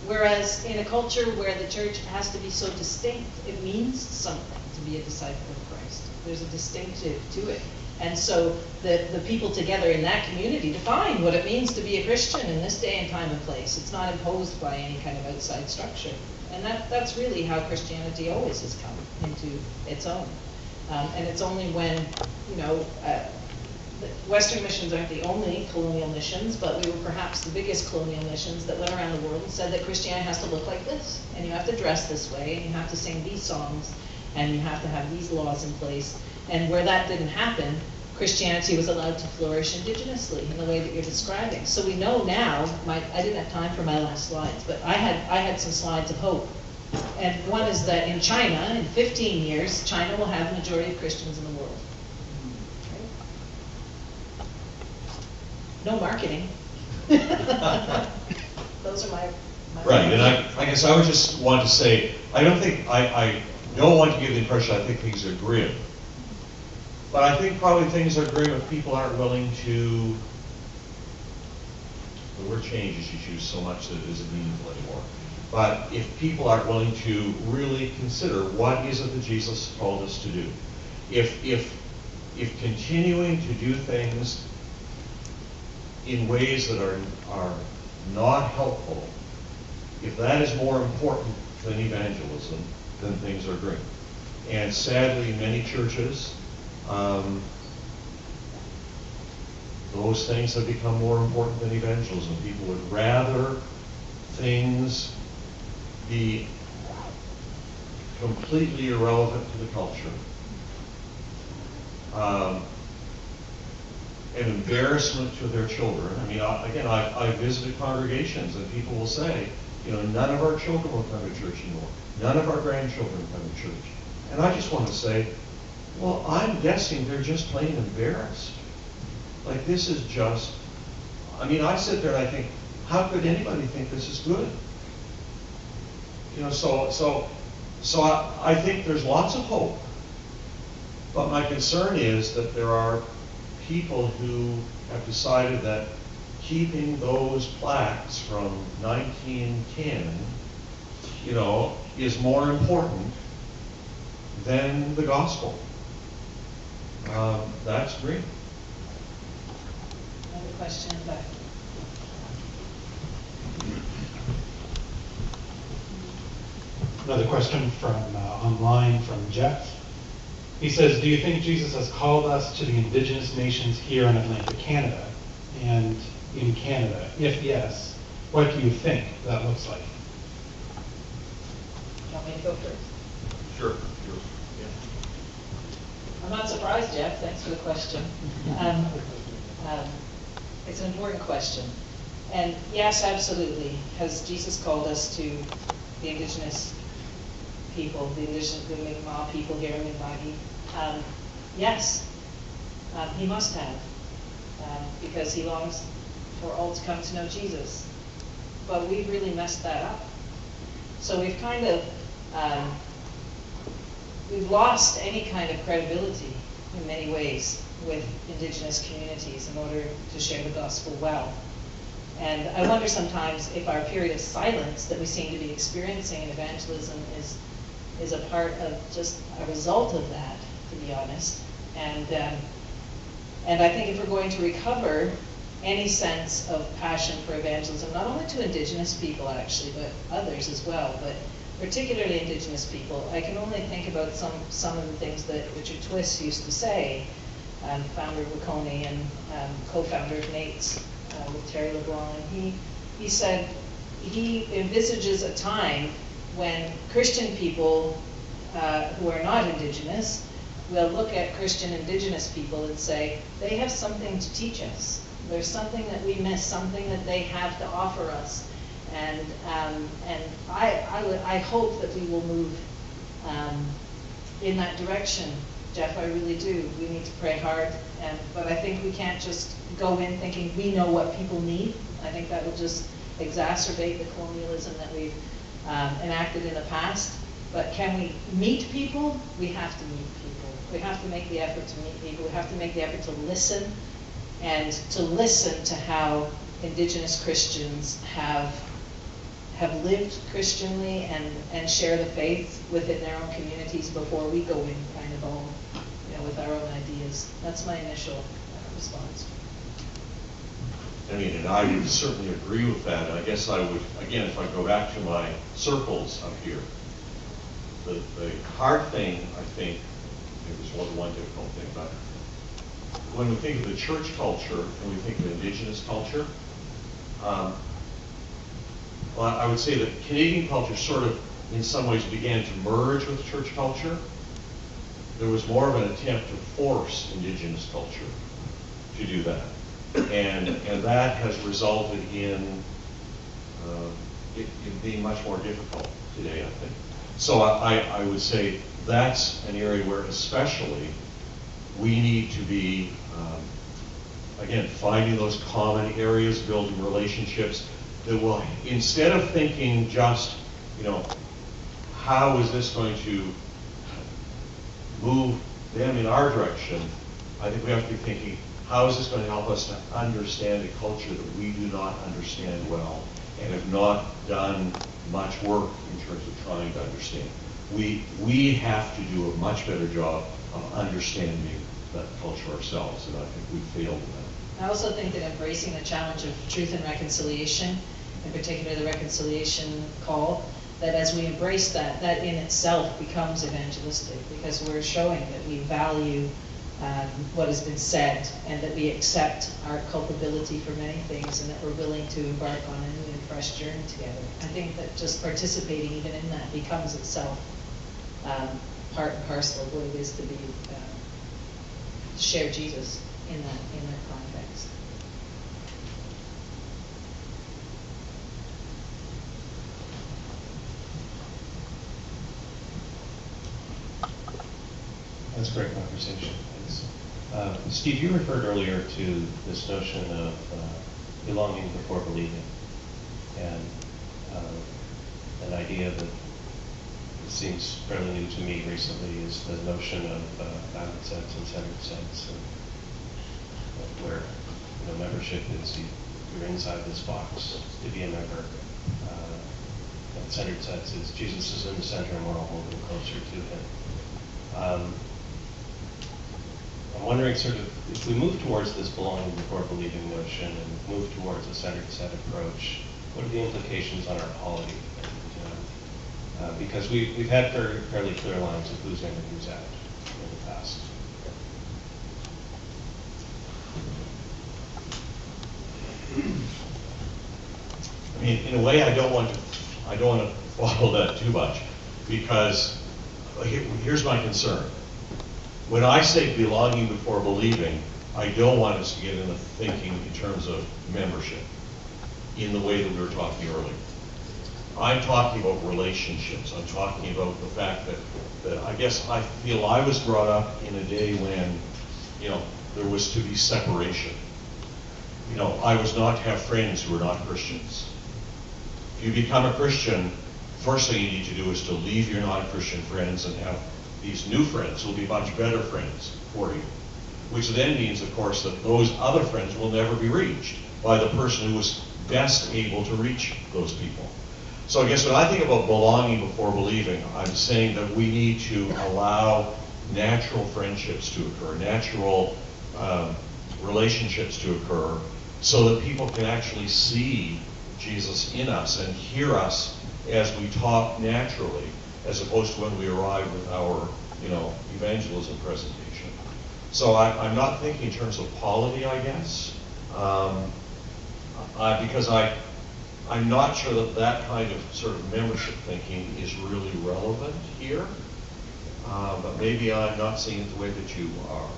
Whereas in a culture where the church has to be so distinct, it means something to be a disciple of Christ. There's a distinctive to it. And so the people together in that community define what it means to be a Christian in this day and time and place. It's not imposed by any kind of outside structure. And that's really how Christianity always has come into its own. And it's only when, Western missions aren't the only colonial missions, but we were perhaps the biggest colonial missions that went around the world and said that Christianity has to look like this. And you have to dress this way, and you have to sing these songs, and you have to have these laws in place. And where that didn't happen, Christianity was allowed to flourish indigenously in the way that you're describing. So we know now, I didn't have time for my last slides, but I had some slides of hope. And one is that in China, in 15 years, China will have the majority of Christians in the world. No marketing. Those are my. Right, and I guess I would just want to say, I don't want to give the impression I think things are grim. But I think probably things are grim if people aren't willing to, the word change is used so much that it isn't meaningful anymore. But if people aren't willing to really consider what is it that Jesus called us to do. If continuing to do things in ways that are not helpful, if that is more important than evangelism, then things are grim. And sadly, in many churches, those things have become more important than evangelism. People would rather things be completely irrelevant to the culture, an embarrassment to their children. I mean, I visited congregations and people will say, none of our children will come to church anymore. None of our grandchildren come to church. And I just want to say, well, I'm guessing they're just plain embarrassed. Like, this is just, I sit there and I think, how could anybody think this is good? So I think there's lots of hope. But my concern is that there are people who have decided that keeping those plaques from 1910, is more important than the gospel. That's great. Another question in the back. Another question from online from Jeff. He says, do you think Jesus has called us to the indigenous nations here in Atlantic Canada? And in Canada, if yes, what do you think that looks like? You want me to go first? Sure. I'm not surprised, Jeff. Thanks for the question. It's an important question. And yes, absolutely. Has Jesus called us to the indigenous people, the McMullin people here in Maggie? Yes, he must have, because he longs for all to come to know Jesus. But we've really messed that up. So we've kind of, we've lost any kind of credibility in many ways with indigenous communities in order to share the gospel well. And I wonder sometimes if our period of silence that we seem to be experiencing in evangelism is a part of just a result of that, to be honest. And I think if we're going to recover any sense of passion for evangelism, not only to indigenous people actually, but others as well, but particularly indigenous people, I can only think about some of the things that Richard Twiss used to say, founder of Waconey and co-founder of NATES with Terry LeBlanc. And he said he envisages a time when Christian people who are not indigenous will look at Christian indigenous people and say, they have something to teach us. There's something that we miss, something that they have to offer us. And I hope that we will move in that direction, Jeff. I really do. We need to pray hard, but I think we can't just go in thinking we know what people need. I think that will just exacerbate the colonialism that we've enacted in the past. But can we meet people? We have to meet people. We have to make the effort to meet people. We have to make the effort to listen, and to listen to how indigenous Christians have lived Christianly and share the faith within their own communities before we go in kind of all, with our own ideas. That's my initial response. And I would certainly agree with that. I guess I would, again, if I go back to my circles up here, the hard thing, I think, it was one difficult thing about it. When we think of the church culture and we think of indigenous culture, well, I would say that Canadian culture sort of, in some ways, began to merge with church culture. There was more of an attempt to force indigenous culture to do that. And that has resulted in it being much more difficult today, I think. So I would say that's an area where especially we need to be again, finding those common areas, building relationships that will, instead of thinking just, how is this going to move them in our direction, I think we have to be thinking, how is this going to help us to understand a culture that we do not understand well and have not done much work in terms of trying to understand. We have to do a much better job of understanding that culture ourselves, and I think we've failed in that. I also think that embracing the challenge of truth and reconciliation, in particular the reconciliation call, that as we embrace that, that in itself becomes evangelistic, because we're showing that we value what has been said, and that we accept our culpability for many things, and that we're willing to embark on a new and fresh journey together. I think that just participating even in that becomes itself part and parcel of what it is to be share Jesus in that context. That's a great conversation. Thanks. Steve, you referred earlier to this notion of belonging before believing, and an idea that seems fairly new to me recently is the notion of bounded sense and centered sense, and where membership is you're inside this box to be a member. And centered sense is Jesus is in the center and we're all moving closer to him. I'm wondering sort of, if we move towards this belonging before believing notion and move towards a centered set approach, what are the implications on our polity? Because we've had fairly clear lines of who's in and who's out in the past. I mean, in a way, I don't want to follow that too much, because here's my concern. When I say belonging before believing, I don't want us to get into thinking in terms of membership in the way that we were talking earlier. I'm talking about relationships. I'm talking about the fact that I guess I feel I was brought up in a day when, there was to be separation. I was not to have friends who were not Christians. If you become a Christian, first thing you need to do is to leave your non-Christian friends and have these new friends who will be much better friends for you. Which then means, of course, that those other friends will never be reached by the person who was best able to reach those people. So I guess when I think about belonging before believing, I'm saying that we need to allow natural friendships to occur, natural relationships to occur, so that people can actually see Jesus in us and hear us as we talk naturally, as opposed to when we arrive with our, evangelism presentation. So I'm not thinking in terms of polity, I guess, because I'm not sure that kind of sort of membership thinking is really relevant here, but maybe I'm not seeing it the way that you are.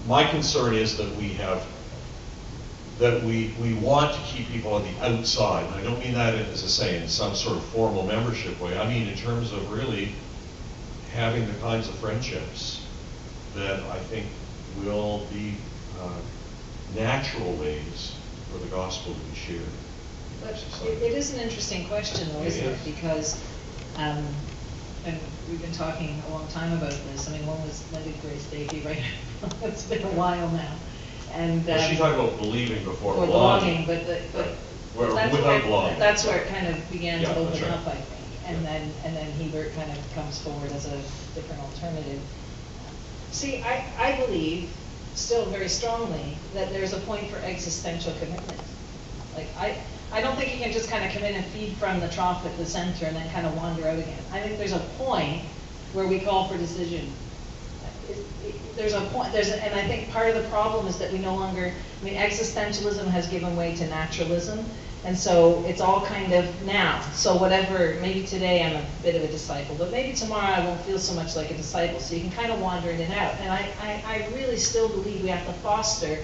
My concern is that we want to keep people on the outside. And I don't mean that, as I say, in some sort of formal membership way. I mean in terms of really having the kinds of friendships that I think will be natural ways for the gospel to be shared. But it is an interesting question, though, isn't it? Because, and we've been talking a long time about this. I mean, one was Lended Grace Davy, right? It's been a while now. And she's talking about believing before belonging, but belonging. That's where it kind of began to open up, I think. And Yeah. then Hebert kind of comes forward as a different alternative. See, I believe still very strongly that there's a point for existential commitment. Like I don't think you can just kind of come in and feed from the trough at the center and then kind of wander out again. I think there's a point where we call for decision. There's a point, and I think part of the problem is that we no longer, existentialism has given way to naturalism, and so it's all kind of now. So whatever, maybe today I'm a bit of a disciple, but maybe tomorrow I won't feel so much like a disciple, so you can kind of wander in and out. And I really still believe we have to foster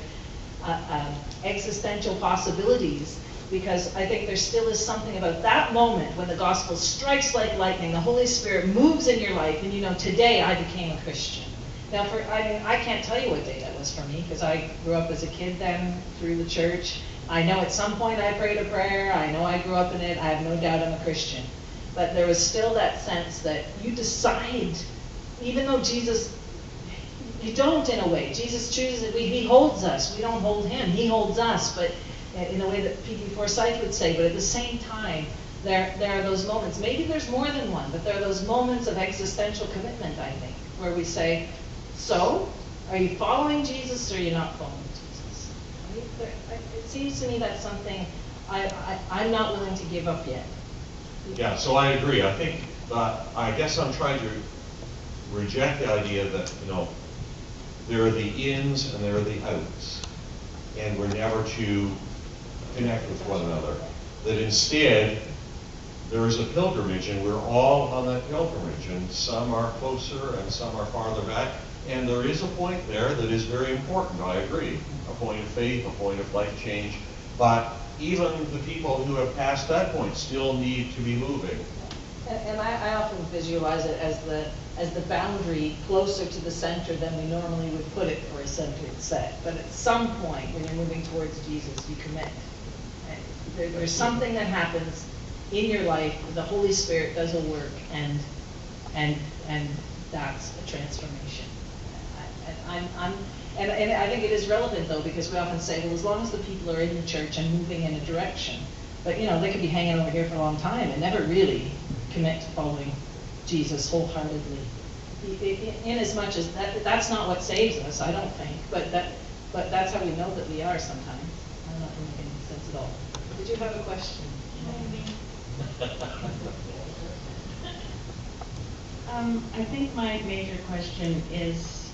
existential possibilities, because I think there still is something about that moment when the gospel strikes like lightning, the Holy Spirit moves in your life, and today I became a Christian. Now, I can't tell you what day that was for me, because I grew up as a kid then through the church. I know at some point I prayed a prayer. I know I grew up in it. I have no doubt I'm a Christian. But there was still that sense that you decide, even though Jesus, you don't in a way. Jesus chooses it. He holds us. We don't hold him. He holds us, but in a way that P.T. Forsyth would say. But at the same time, there are those moments. Maybe there's more than one, but there are those moments of existential commitment, I think, where we say, so, are you following Jesus or are you not following Jesus? It seems to me that's something I'm not willing to give up yet. Yeah, so I agree. I think, I guess I'm trying to reject the idea that, there are the ins and there are the outs, and we're never to connect with one another. That instead, there is a pilgrimage, and we're all on that pilgrimage, and some are closer and some are farther back, and there is a point there that is very important, I agree. A point of faith, a point of life change, but even the people who have passed that point still need to be moving. And I often visualize it as the boundary closer to the center than we normally would put it for a centered set. But at some point, when you're moving towards Jesus, you commit. There's something that happens in your life. The Holy Spirit does a work, and that's a transformation. And I think it is relevant, though, because we often say, well, as long as the people are in the church and moving in a direction, but they could be hanging over here for a long time and never really commit to following Jesus wholeheartedly. In as much as that's not what saves us, I don't think, but that's how we know that we are sometimes. I don't know if I'm making any sense at all. Did you have a question? I think my major question is,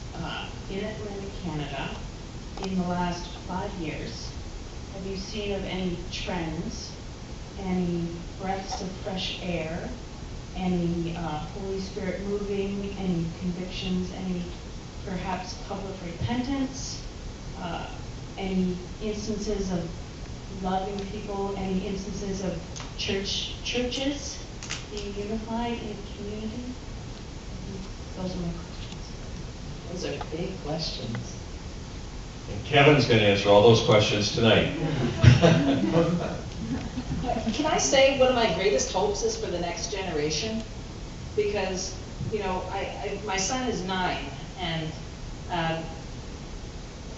in Atlantic Canada, in the last 5 years, have you seen of any trends, any breaths of fresh air, any Holy Spirit moving, any convictions, any perhaps public repentance, any instances of loving people, any instances of churches being unified in community? Those are my questions. Those are big questions. And Kevin's going to answer all those questions tonight. Can I say one of my greatest hopes is for the next generation? Because, my son is 9, and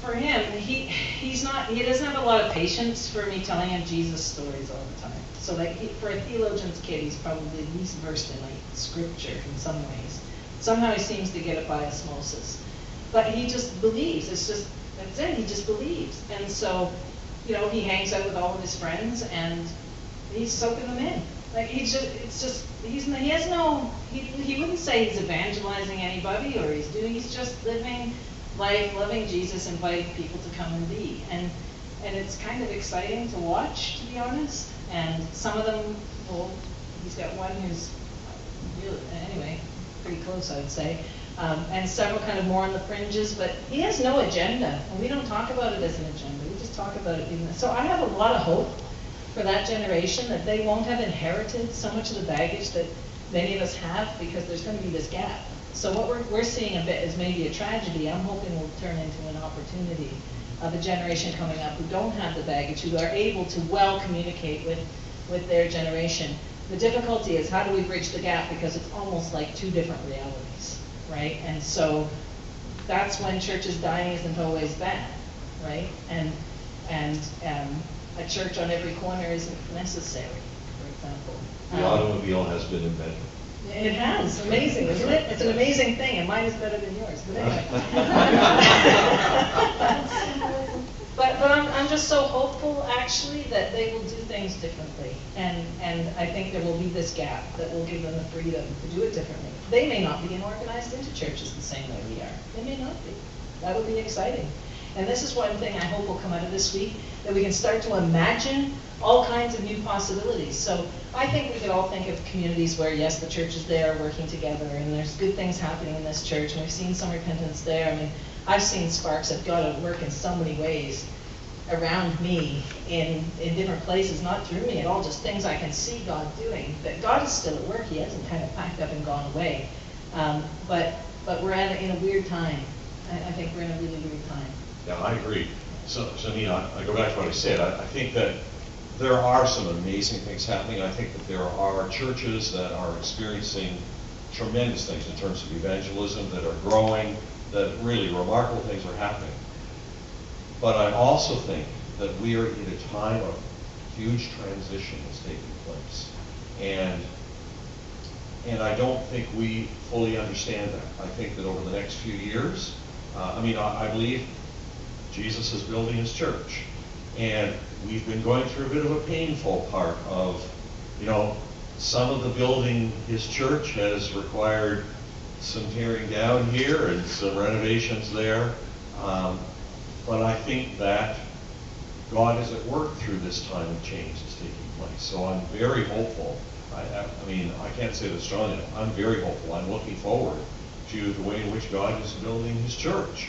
for him, he doesn't have a lot of patience for me telling him Jesus stories all the time. So for a theologian's kid, he's probably least versed in scripture in some ways. Somehow he seems to get it by osmosis. But he just believes. That's it. He just believes. And so, he hangs out with all of his friends, and he's soaking them in. He wouldn't say he's evangelizing anybody, or he's just living life, loving Jesus, inviting people to come and be. And it's kind of exciting to watch, to be honest. And some of them, he's got one who's really, anyway, pretty close, I would say. And several kind of more on the fringes, but he has no agenda, and we don't talk about it as an agenda. We just talk about it. So I have a lot of hope for that generation, that they won't have inherited so much of the baggage that many of us have, because there's going to be this gap. So what we're seeing a bit is maybe a tragedy. I'm hoping will turn into an opportunity of a generation coming up who don't have the baggage, who are able to well communicate with their generation. The difficulty is, how do we bridge the gap, because it's almost like two different realities, right? And so that's when churches dying isn't always bad, right? And a church on every corner isn't necessary, for example. The automobile has been invented. It has. Amazing, isn't it? It's an amazing thing, and mine is better than yours. But anyway. But I'm just so hopeful, actually, that they will do things differently. And I think there will be this gap that will give them the freedom to do it differently. They may not be organized into churches the same way we are. They may not be. That would be exciting. And this is one thing I hope will come out of this week, that we can start to imagine all kinds of new possibilities. So I think we could all think of communities where, yes, the church is there working together, and there's good things happening in this church, and we've seen some repentance there. I mean, I've seen sparks of God at work in so many ways around me in different places, not through me at all, just things I can see God doing. That God is still at work. He hasn't kind of packed up and gone away. But but we're in a weird time. I think we're in a really weird time. Yeah, I agree. So I go back to what I said. I think that there are some amazing things happening. I think that there are churches that are experiencing tremendous things in terms of evangelism, that are growing, that really remarkable things are happening. But I also think that we are in a time of huge transition that's taking place. And I don't think we fully understand that. I think that over the next few years, I believe Jesus is building his church. And we've been going through a bit of a painful part of, some of the building his church has required some tearing down here and some renovations there. But I think that God is at work through this time of change that's taking place. So I'm very hopeful. I can't say this strongly enough. I'm very hopeful. I'm looking forward to the way in which God is building his church.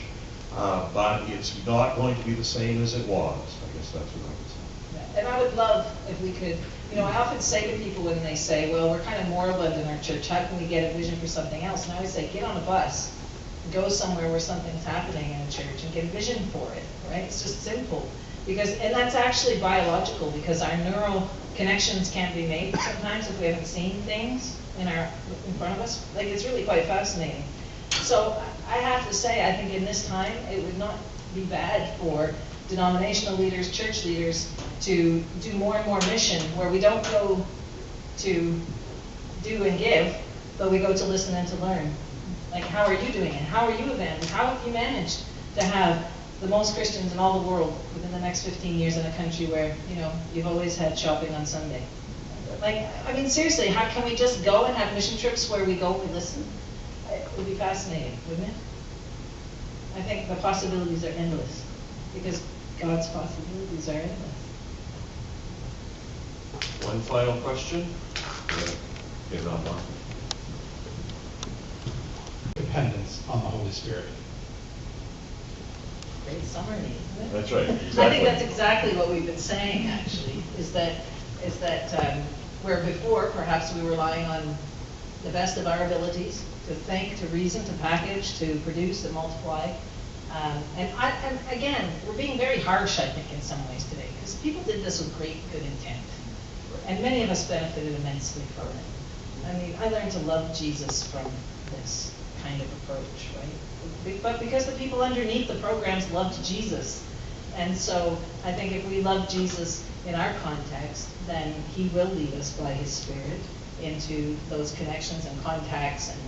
But it's not going to be the same as it was. I guess that's what I would say. And I would love if we could, I often say to people when they say, well, we're kind of moribund in our church, how can we get a vision for something else? And I always say, get on a bus, go somewhere where something's happening in a church and get a vision for it, right? It's just simple. And that's actually biological, because our neural connections can't be made sometimes if we haven't seen things in front of us. Like, it's really quite fascinating. So I have to say, I think in this time, it would not be bad for denominational leaders, church leaders, to do more and more mission, where we don't go to do and give, but we go to listen and to learn. Like, how are you doing it? How are you evangelizing? How have you managed to have the most Christians in all the world within the next 15 years in a country where, you've always had shopping on Sunday? Seriously, how can we just go and have mission trips where we go and we listen? It would be fascinating, wouldn't it? I think the possibilities are endless, because God's possibilities are endless. One final question. Get it on, Mark. Dependence on the Holy Spirit. Great summary, isn't it? That's right. Exactly. I think that's exactly what we've been saying, actually, is that where before perhaps we were relying on the best of our abilities to think, to reason, to package, to produce, and multiply. And again, we're being very harsh, I think, in some ways today, because people did this with great good intent. And many of us benefited immensely from it. I learned to love Jesus from this kind of approach, right? But because the people underneath the programs loved Jesus. And so I think if we love Jesus in our context, then he will lead us by his Spirit into those connections and contacts and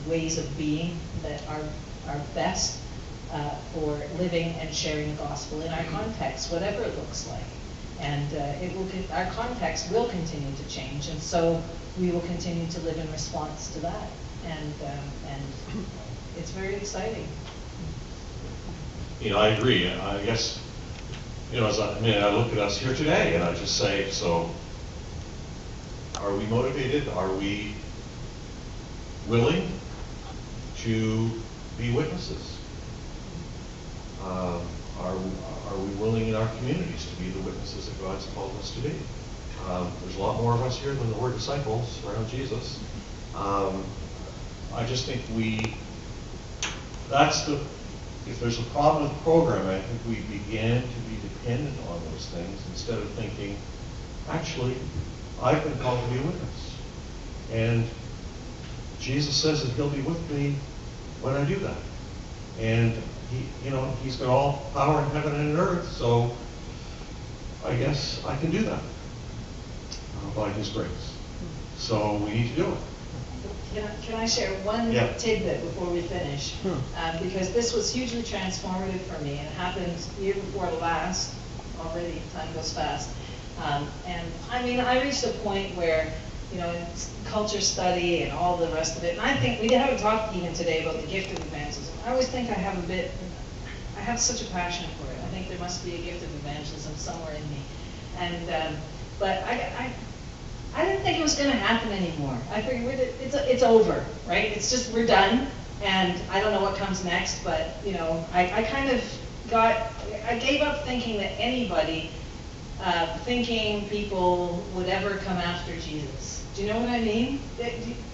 ways of being that are best for living and sharing the gospel in our context, whatever it looks like. And our context will continue to change, and so we will continue to live in response to that. And it's very exciting. I agree. I guess, as I look at us here today, and I just say, so, are we motivated? Are we willing to be witnesses? Are we willing in our communities to be the witnesses that God's called us to be? There's a lot more of us here than there were disciples around Jesus. I just think if there's a problem with the program, I think we began to be dependent on those things instead of thinking, actually, I've been called to be a witness. And Jesus says that he'll be with me when I do that. And he's got all power in heaven and in earth, so I guess I can do that by his grace. So we need to do it. Can I share one tidbit before we finish? Because this was hugely transformative for me, and it happened year before last. Already, time goes fast. I reached a point where, it's culture study and all the rest of it, and I think we haven't talked even today about the gift of evangelism. I always think I have such a passion for it. I think there must be a gift of evangelism somewhere in me. But I didn't think it was going to happen anymore. I figured it's over, right? It's just, we're done, and I don't know what comes next, but, I gave up thinking that anybody, thinking people would ever come after Jesus. Do you know what I mean? Do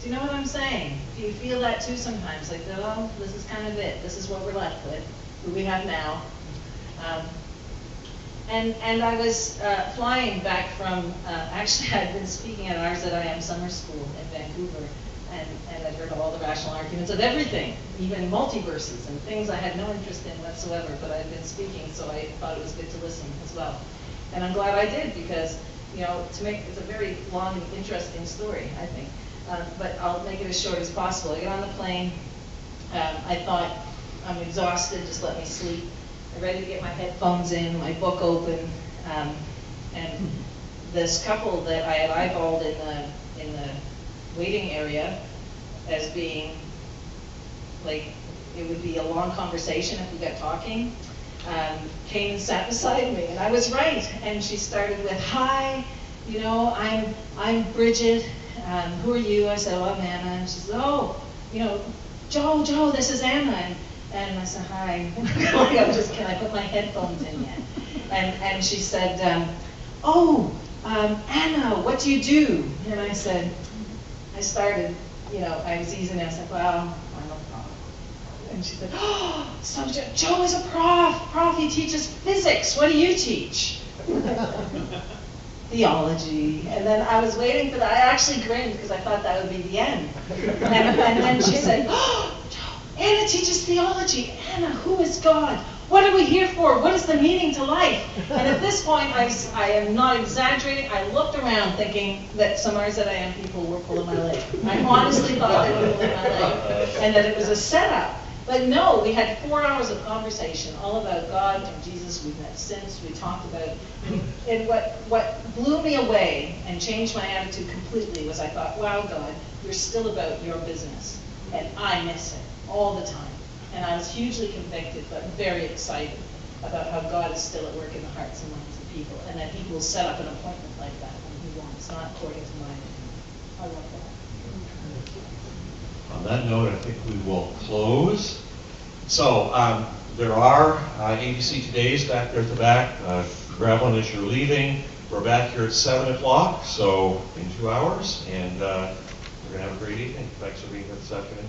you know what I'm saying? Do you feel that too sometimes? Like, oh, this is kind of it. This is what we're left with, who we have now. And I was flying back from, actually I'd been speaking at RZIM summer school in Vancouver, and I'd heard all the rational arguments of everything, even multiverses and things I had no interest in whatsoever, but I'd been speaking, so I thought it was good to listen as well. And I'm glad I did, because, you know, it's a very long and interesting story, I think. But I'll make it as short as possible. I get on the plane, I thought, I'm exhausted, just let me sleep. I'm ready to get my headphones in, my book open, and this couple that I had eyeballed in the waiting area as being, like, it would be a long conversation if we got talking, came and sat beside me, and I was right. And she started with, "Hi, you know, I'm Bridget. Who are you?" I said, "Oh, I'm Anna." And she said, "Oh, you know, Joe, this is Anna." And I said, "Hi." I'm just, can I put my headphones in yet? And she said, "Oh, Anna, what do you do?" And I said, I started, you know, I was easing it. I said, "Well, I'm a prof." And she said, "Oh, so Joe is a prof, he teaches physics. What do you teach?" Theology. And then I was waiting for that. I actually grinned because I thought that would be the end. And then she said, "Oh, Anna teaches theology. Anna, who is God? What are we here for? What is the meaning to life?" And at this point, I am not exaggerating, I looked around thinking that some RZIM people were pulling my leg. I honestly thought they were pulling my leg, and that it was a setup. But no, we had 4 hours of conversation, all about God and Jesus. We've met since, we talked about it. And what blew me away and changed my attitude completely was I thought, wow, God, you're still about your business. And I miss it all the time. And I was hugely convicted, but very excited about how God is still at work in the hearts and minds of people, and that He will set up an appointment like that when He wants, not according to my opinion. I love that. On that note, I think we will close. So there are ABC Todays back there at the back. Grab one as you're leaving. We're back here at 7 o'clock, so in 2 hours, and we're going to have a great evening. Thanks for being here this afternoon.